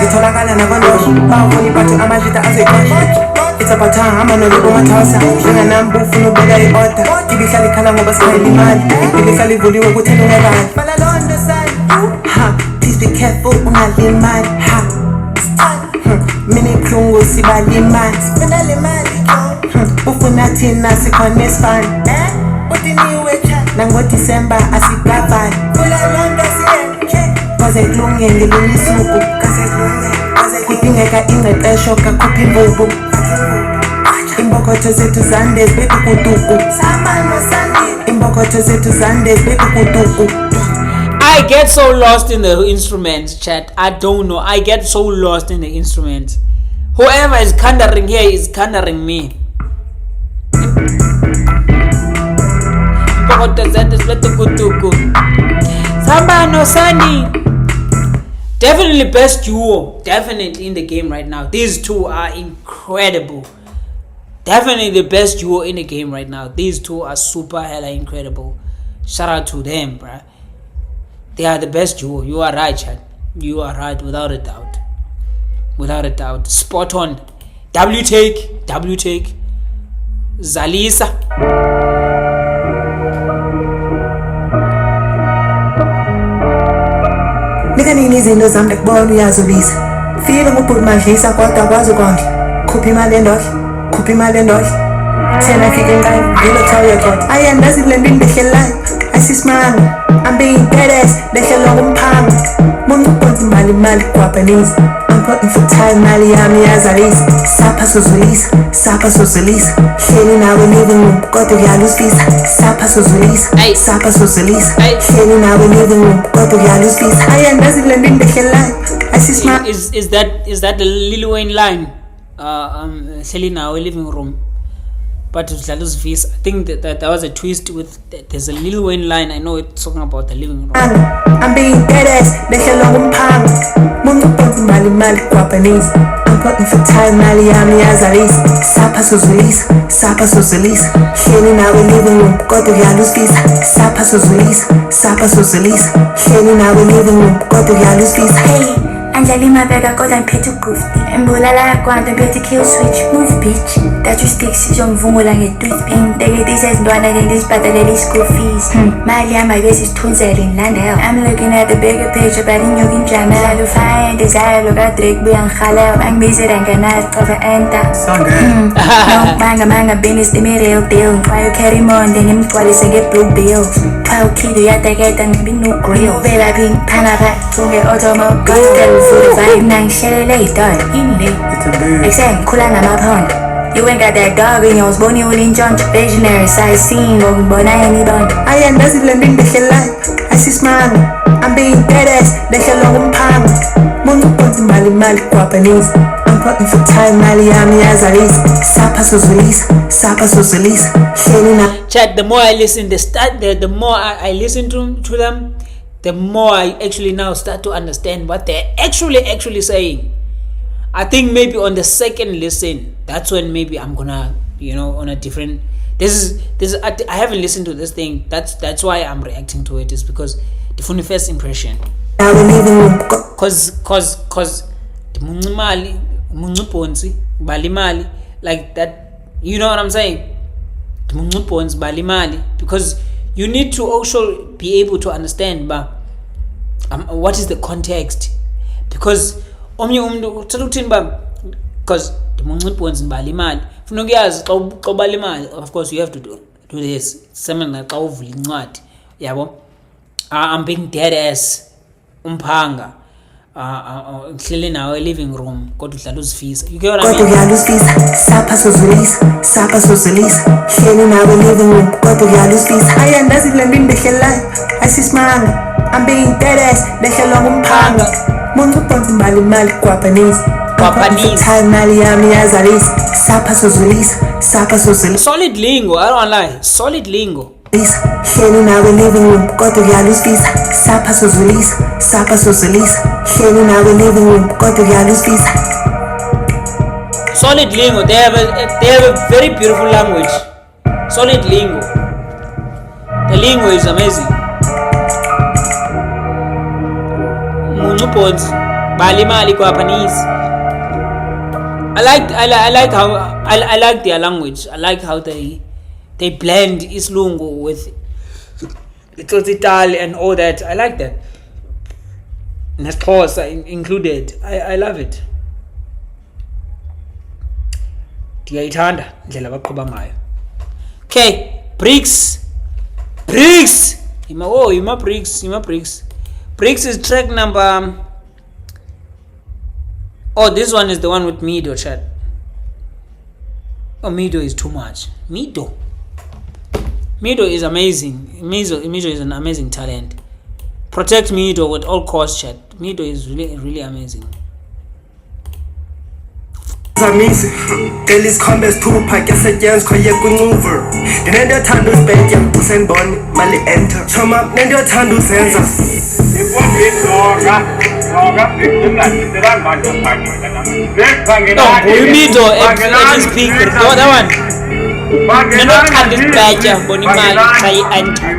itholakala nabantu bafuni bathu amajita azoyikhosha it's about time I'm on a little matasa njenga nambu ufuna ubeka i-order ibihlala ikhala ngoba sikhayela imali ibihlala ivuliwe kuthena ungekali fala londo sani ha please be careful ungalimali ha mini klungu sibalimali ufuna thina sikhona esifani nangoDisemba asigavali kaze kulunge ngelinye isuku kudingeka ingqeqesho kakhupha imvubu imbokotho zethu zande zibekukutuku imbokotho zethu zande zibekukutuku. I get so lost in the instruments, chat. I don't know. I get so lost in the instruments. Whoever is kandering here is kandering me. Samba no Sunny. Definitely best duo. Definitely in the game right now. These two are incredible. Definitely the best duo in the game right now. These two are super hella incredible. Shout out to them, bruh. They are the best duo. You are right, Chad. You are right, without a doubt. Without a doubt. Spot on. W take. Zalisa. Nika nini izinto zami ndikubona uyazobisa. File ngubhuti madlisa kodwa kwazi konke. Khupha imali endodla. Thena fike enkani ngilo thawe kodwa. Ayandazi le nto ngihlelayo. Asisimanga. I'm being badass, ndehlela kumphanga. Mungu bonke imali kwabanizi. I'm putting for time mali yami yazalisa. Sapha sozulisa. Hleli nawe living room kodwa uyalusisa. Sapha sozulisa. Hleli nawe living room kodwa uyalusisa. Ayandazi le nto ngihlelayo. Asisimanga. Is that the Lil Wayne line? Hleli nawe living room. But I think that was a twist with there's a Lil Wayne line. I know it's talking about the living room. I'm being badass, ndehlela kumphanga. Mungu bonke imali kwabanizi. I'm putting for time mali yami yazalisa. Sapha sozulisa. Hleli nawe living room kodwa uyalusisa. Sapha sozulisa. Hleli nawe living room kodwa uyalusisa. Hey, Anjali mabeka kodwa ngiphethe ugufti embulala yakwanto ngiphethe kill switch move bitch that you sticks izongivungula nge-toothpick ngiteketisa izintwana ngizibhadalela i-school fees mali yami ake sisithunzele ngilandela I'm looking at the bigger picture but inyuka injamela lufaya desire lukaDrake buya ngihalela bangibizela ngenazi cover enter manga bini stimi real deal ngixwaye ucarry monde ngimgcwalise nge-blue bills xa ukhile uyateketa ngibi no-grill velaphi ngiphangapha unge-automobile futhi vibe nangishelele idolo yini le ekuseni ngikhula namaphondo You ain't got that dog in yours, bony willing jump. Visionary, sightseeing, going bona any don. I am Nazi London, the hell I see smile. I'm being dead ass, the hell on palm. Mungu ponti mali Guapanese. I'm plotting for time, Mali Ami Azaris. Sapa Sozolis, Shelina. Chat, the more I listen, the more I listen to them, the more I actually now start to understand what they're actually saying. I think maybe on the second listen, that's when maybe I'm gonna, on a different. This is. I haven't listened to this thing. That's why I'm reacting to it. Is because the funny first impression. Cause the muncuponsi balimali like that. You know what I'm saying? The muncuponsi balimali, because you need to also be able to understand, what is the context, because omnye umuntu uthatha ukuthini because the muncuponsi balimali funa ukuyazi xa balimali. Of course you have to do this seminar xa uvula incwadi yabo. I'm being dead ass umphanga ngihleli nawe living room kodwa udlala uzifisa. You get what I mean? Kodwa uyaluzifisa sapa sozolisa hleli nawe living room kodwa uyaluzifisa. Aya ndazi London behlelayo asismanga. I'm being dead ass behlelwa ngumphanga. Mungu ponti mali Guapanese. Time mali yami Azaris. Sapa sozolisa. Solid lingo, I don't lie. Solid lingo. Hleli nawe living room kodwa uyaluzifisa. Sapa sozolisa hleli nawe living room kodwa uyaluzifisa. Solid lingo. They have a very beautiful language. Solid lingo. The lingo is amazing. Muncuponsi balimali Guapanese. I like their language. I like how they blend Islungu with Itali and all that. I like that. Nesxhosa included. I love it. Ndiyayithanda indlela abaqhuba ngayo. Okay, Bricks. Ima Bricks. Bricks is track number. Oh, this one is the one with Mido, chat. Oh, Mido is too much. Mido is amazing. Mido is an amazing talent. Protect Mido at all costs, chat. Mido is really amazing. Amazing. Daily combats to pack as a jazz quiet maneuver. The Nenda Tandu spent young to send Bonnie, Mali enter. Chum up Nenda Tandu sends Mido and speaker. Oh, that one. Nenda Tandu spent Bonnie Mali try enter.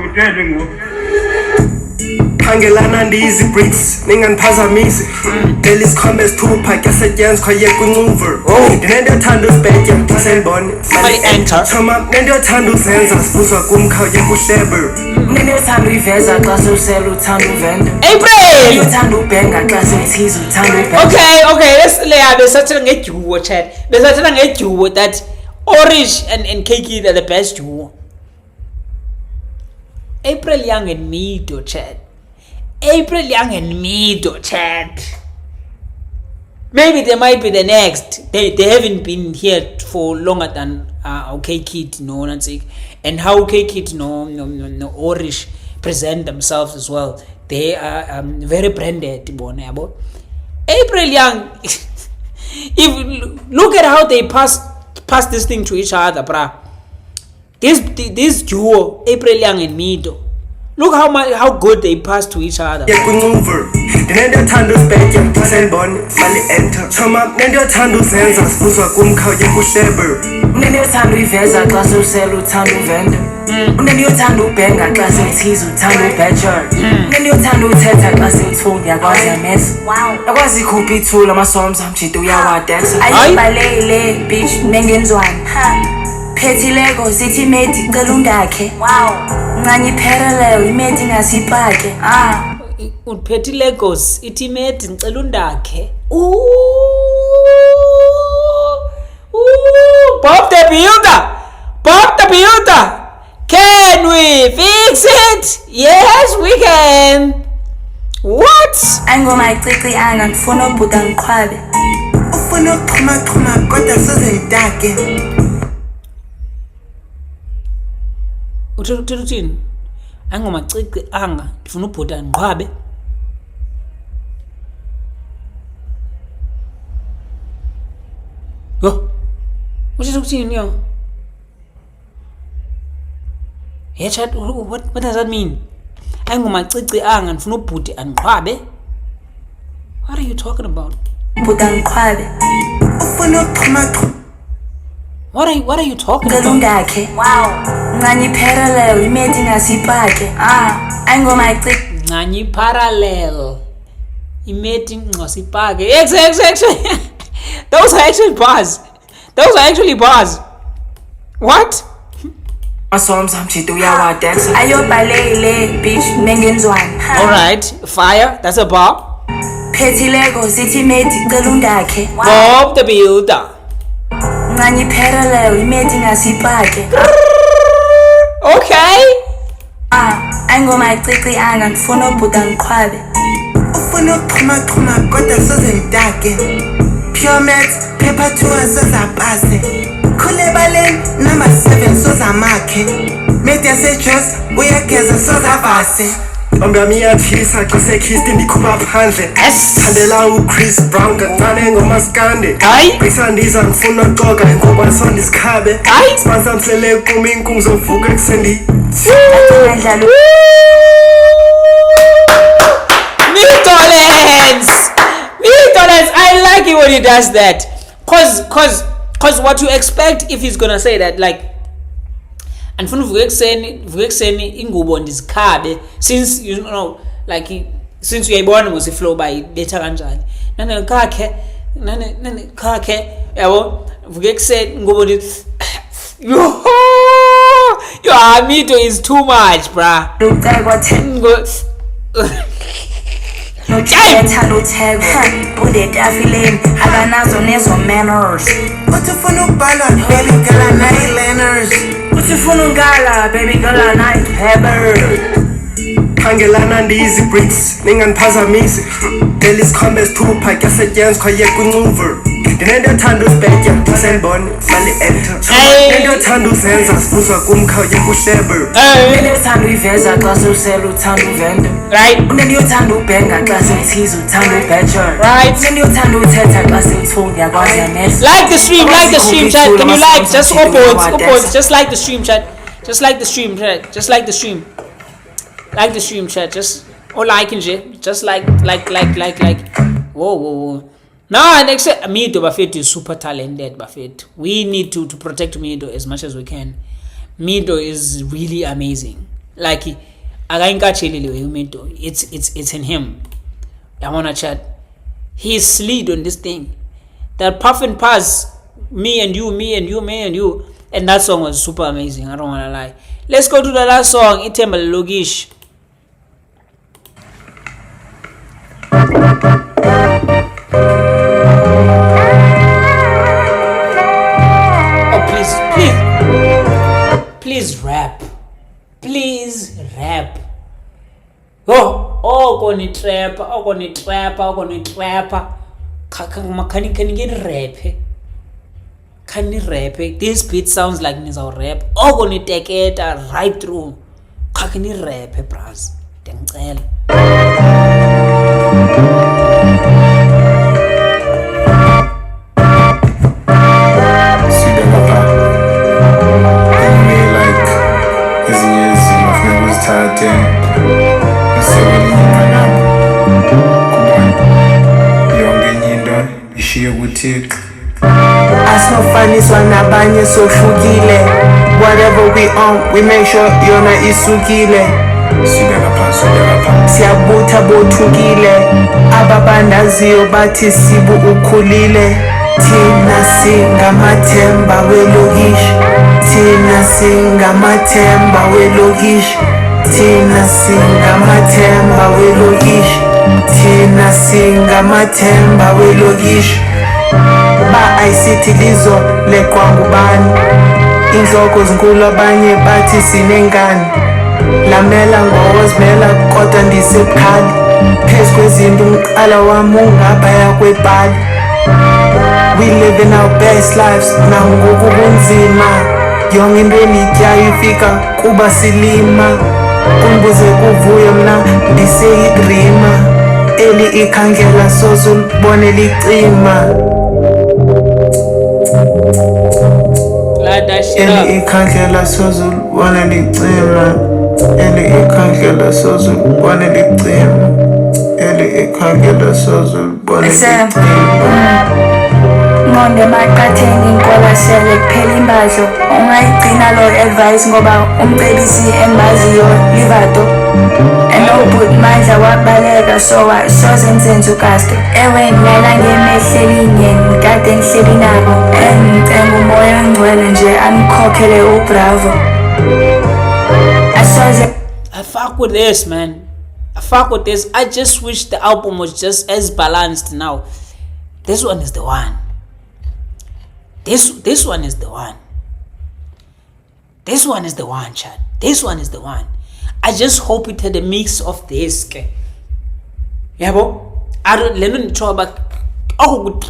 Angelana ndizi bricks ninganiphazamisi Daily combats to pack as a jazz quiet maneuver. Nenda Tandu spent young to send Bonnie, Mali enter. Chum up Nenda Tandu sends us. Puswa kumkha yekusheber. Nende uthanda iveza xa sewusela uthanda uvenda. April! Uthanda ubhenga xa sewuthiza uthanda ubhenga. Okay, let's besathela ngeduo, chat. Besathela ngeduo that Orish and Kiki, they're the best duo. April Young and Mido, chat. Maybe they might be the next. They haven't been here for longer than OK Kid, and how OK Kid no Orish present themselves as well. They are very branded. April Young, if look at how they pass this thing to each other, bruh. This duo, April Young and Mido. Look how good they pass to each other. Nenda Tandu spent young to send Bonnie, Mali enter. Chum up Nenda Tandu sends us. Puswa kumkha yekusheber. Nende uthanda iveza xa sewusela uthanda uvenda. Nende uthanda ubhenga xa sewuthiza uthanda ubhetshela. Nende uthanda uthetha xa sewuthunga yakwazi amesa. Yakwazi ikhupha ithula amasongs amjida uyawadexa. Ayibalele bitch mengenzwana. Phethileko sithi mate cela undakhe. Ncanye parallel imate ngasipake. Uphethe Lagos ithi mate ngicela undakhe. Bob the Builder. Can we fix it? Yes, we can. What? Angoma icicli anga ngifuna ubhuda ngiqhwabe. Ufuna ukuxhuma kodwa soze ngidake. Uthetha uthini? Angomacece anga ndifuna ubhuta nqwabe. Yo. Uthetha uthini yo? Yeah, chat, what does that mean? Angomacece anga ndifuna ubhuti anqwabe. What are you talking about? Bhuta ngiqhwabe. Ufuna ukuxhuma. What are you talking Cela about? ungakhe. Wow. Ncanye parallel imethi ngasipake. Angomacece. Ncanye parallel. Imethi ngasipake. Actually. Those are actually bars. What? Songs mjito uyawadansa. Ayobhalele bitch mengenzwane. Alright, fire, that's a bar. Phethileko sithi methi cela ungakhe. Bob the Builder. Ncanye parallel imethi ngasipake. Okay. Angomacece anga ndifuna ubhuta ngiqhwabe. Ufuna ukuxhuma kodwa soze ngidake. Pure maths, paper 2 sozapase. Khule baleni number 7 sozamakhe. Media sejos uyageza sozavase. Ombyami iyatshisa xa sekhisti ndikhupha phandle. Thandela uChris Brown kancane ngomaskande. Bisandiza ngifuna uxoka inkoba sondizikhabe. Sponsor mhlele kum inkum zovuka ekuseni. Midolens! I like it when he does that. Cause what you expect if he's gonna say that, like, and vuke ekuseni ingubo ndizikhabe, since you know, like, since uyayibona mos flow by betha kanjani. Nane khakhe yabo vuke ekuseni ingubo your Amito is too much, bruh. Ethanda utheko budetafileni akanazo nezo manners. Uthi ufuna ukubhalwa baby girl anayi-learners. Uthi ufuna ungala baby girl anayi-pepper. Khangelana ndizi bricks ningandiphazamisi. Deli sikhombe sithupha kuyasetyenziswa yeka uncuver. Ndinento ethanda uzibhetya ndisendibone mali enter. Nento ethanda uzenza sibuzwa kumkha yeka uhlebe. Nento ethanda uyiveza xa sewusela uthanda uvenda. Right. Nento yothanda ubhenga xa sewuthiza uthanda ubhetshor. Right. Nento yothanda uthetha xa sewuthunga yakwazi yamesa. Like the stream, chat. Can you like just upwards, just like the stream, chat. Just like the stream, chat. Just like the stream. Like the stream, chat. Just like and shit. Just like. Whoa. No, next Mido Buffett is super talented. Buffett. We need to protect Mido as much as we can. Mido is really amazing. Like Mido. It's in him. I wanna chat. He's slid on this thing. That puff and pass, me and you, and that song was super amazing. I don't wanna lie. Let's go to the last song. Itemba Logish. Oh, please rap. Please rap. Gonna trapper. Can you get rap? Can you rap? This beat sounds like niza rap. Gonna take it right through. Can you rap, bras? Dengcela. Asinofaniswa nabanye sohlukile. Whatever we on, we make sure yona isukile. Siyabutha bothukile. Ababandaziyo bathi sibu ukhulile. Thina singamathemba welokishi. Thina singamathemba welokishi. Thina singamathemba welokishi. Thina singamathemba welokishi. Ba ayisithi lizo lekwangubani. Inhloko zinkulu abanye bathi sinengane. Lamela ngowozimela kodwa ndisebukhali. Phezu kwezinto umqala wami ungaphaya kwebhali. We living our best lives nangoku kunzima. yonke into eniyityayo ifika kuba silima kumbuze kuvuyo mna ndiseyidrima eli ikhangela soze ulibone licima Light that shit eli up. ikhangela soze ulibone licima eli ikhangela soze ulibone licima eli ikhangela soze ulibone licima Ngonde maqatheni inkolasele kuphela imbadlo ungayigcina lo advice ngoba umcebisi engimaziyo livato enobut mandla wabaleka soze ngizenze ugasto ewe ngilala ngemehlelinye ngikade ngihleli nabo engicela umoya ngcwele nje anikhokhele ubravo asoze I fuck with this, man. I fuck with this. I just wish the album was just as balanced now. This one is the one. This one is the one. This one is the one, chat. This one is the one. I just hope it had a mix of this. Yeah, bro. I don't let me talk about good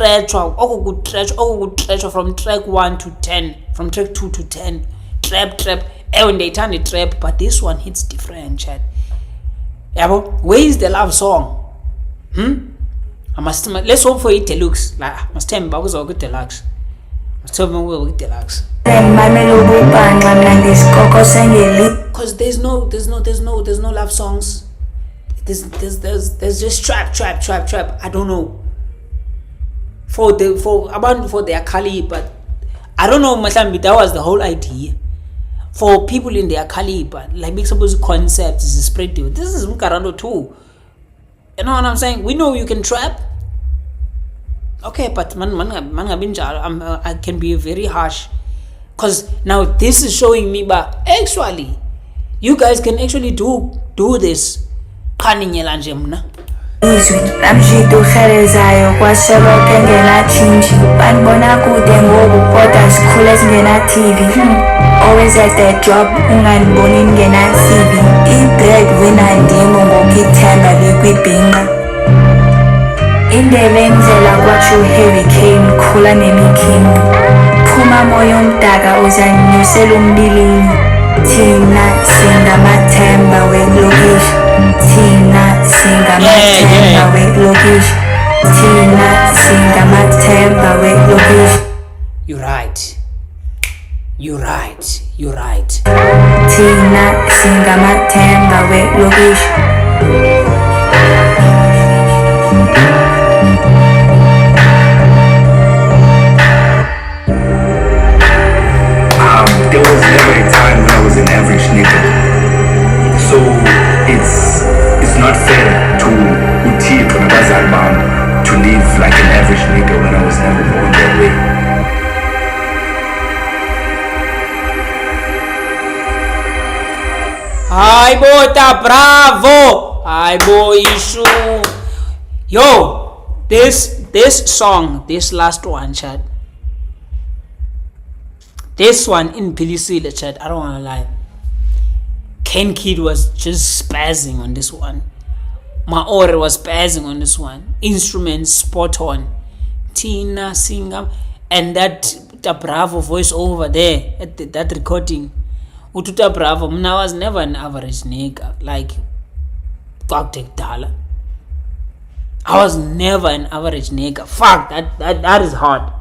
treasure from track 1 to 10, from track 2 to 10. Trap. When they turn it trap, but this one hits different, chat. Yeah, bro. Where is the love song? Let's hope for it deluxe. Like, I must tell me about good deluxe. Because there's no love songs. There's just trap. I don't know. For their caliber, but I don't know. That was the whole idea. For people in their caliber, like big suppose concepts is spread to. This is Mkarando too. You know what I'm saying? We know you can trap. Okay, but I can be very harsh, cause now this is showing me, but actually, you guys can actually do this. izwi namshito uhlelezayo kwaseloke ngenathinji banibona kude ngoku kodwa sikhule singena-TV always at that job unganiboni ngena-CV i-breadwinner ndimo ngokithemba likwibhinqa indebe endlela kwatsho heavy cane khula nemikhingi phuma moya omdaka uzanyusela umbilini thina singamathemba welokishi thina singamathemba welokishi thina singamathemba welokishi You're right. thina singamathemba welokishi There was never a time when I was an average nigga. So it's not fair to Uthixo nabazali bami to live like an average nigga when I was never born that way. Hi Bota, bravo! Hi boy issue. Yo, this song, this last one, chat. This one in Pilisile, chat, I don't wanna lie. Ken Kid was just spazzing on this one. Maore was spazzing on this one. Instruments spot on. Tina Singam and that Bravo voice over there at that recording. Ututa Bravo, I was never an average nigga. Like Goktek Dala. I was never an average nigga. Fuck, that is hard.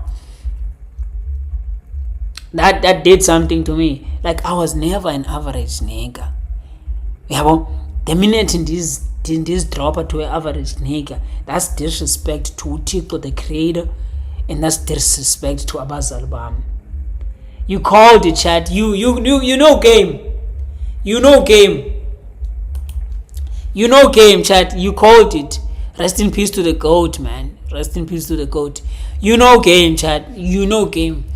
That did something to me. Like I was never an average nigga. Yeah, well, the minute in this dropper to an average nigga, that's disrespect to Uthixo the Creator, and that's disrespect to Abazali Bami. You called it, chat. You know game. You know game, chat. You called it. Rest in peace to the GOAT, man. Rest in peace to the GOAT. You know game, chat. You know game.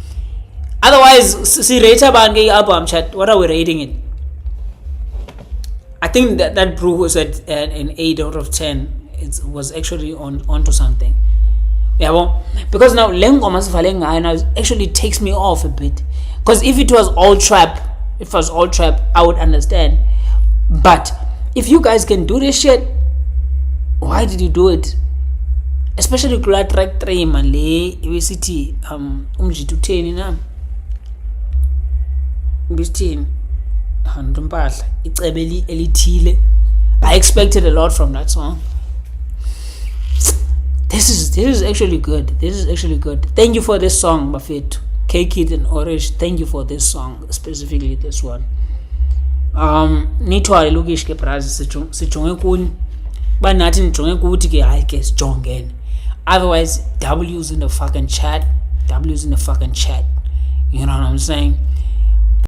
Otherwise, see Rachel Bangi album, chat. What are we rating it? I think that brew was at an 8 out of 10. It was actually onto something. Yeah, well, because now Lengomas Valenga actually takes me off a bit. Because if it was all trap, I would understand. But if you guys can do this shit, why did you do it? Especially track 3 man, le UCT umjitu 10 na. Bisithini hantu impahla icebe elithile. I expected a lot from that song. This is actually good. This is actually good. Thank you for this song, Bafethu. K-Kid and Orange, thank you for this song, specifically this one. Nithwale Lukish ke brazi sijonge kuni. Banathi nijonge kuthi ke hayi ke sijongene. Otherwise, W's in the fucking chat. You know what I'm saying?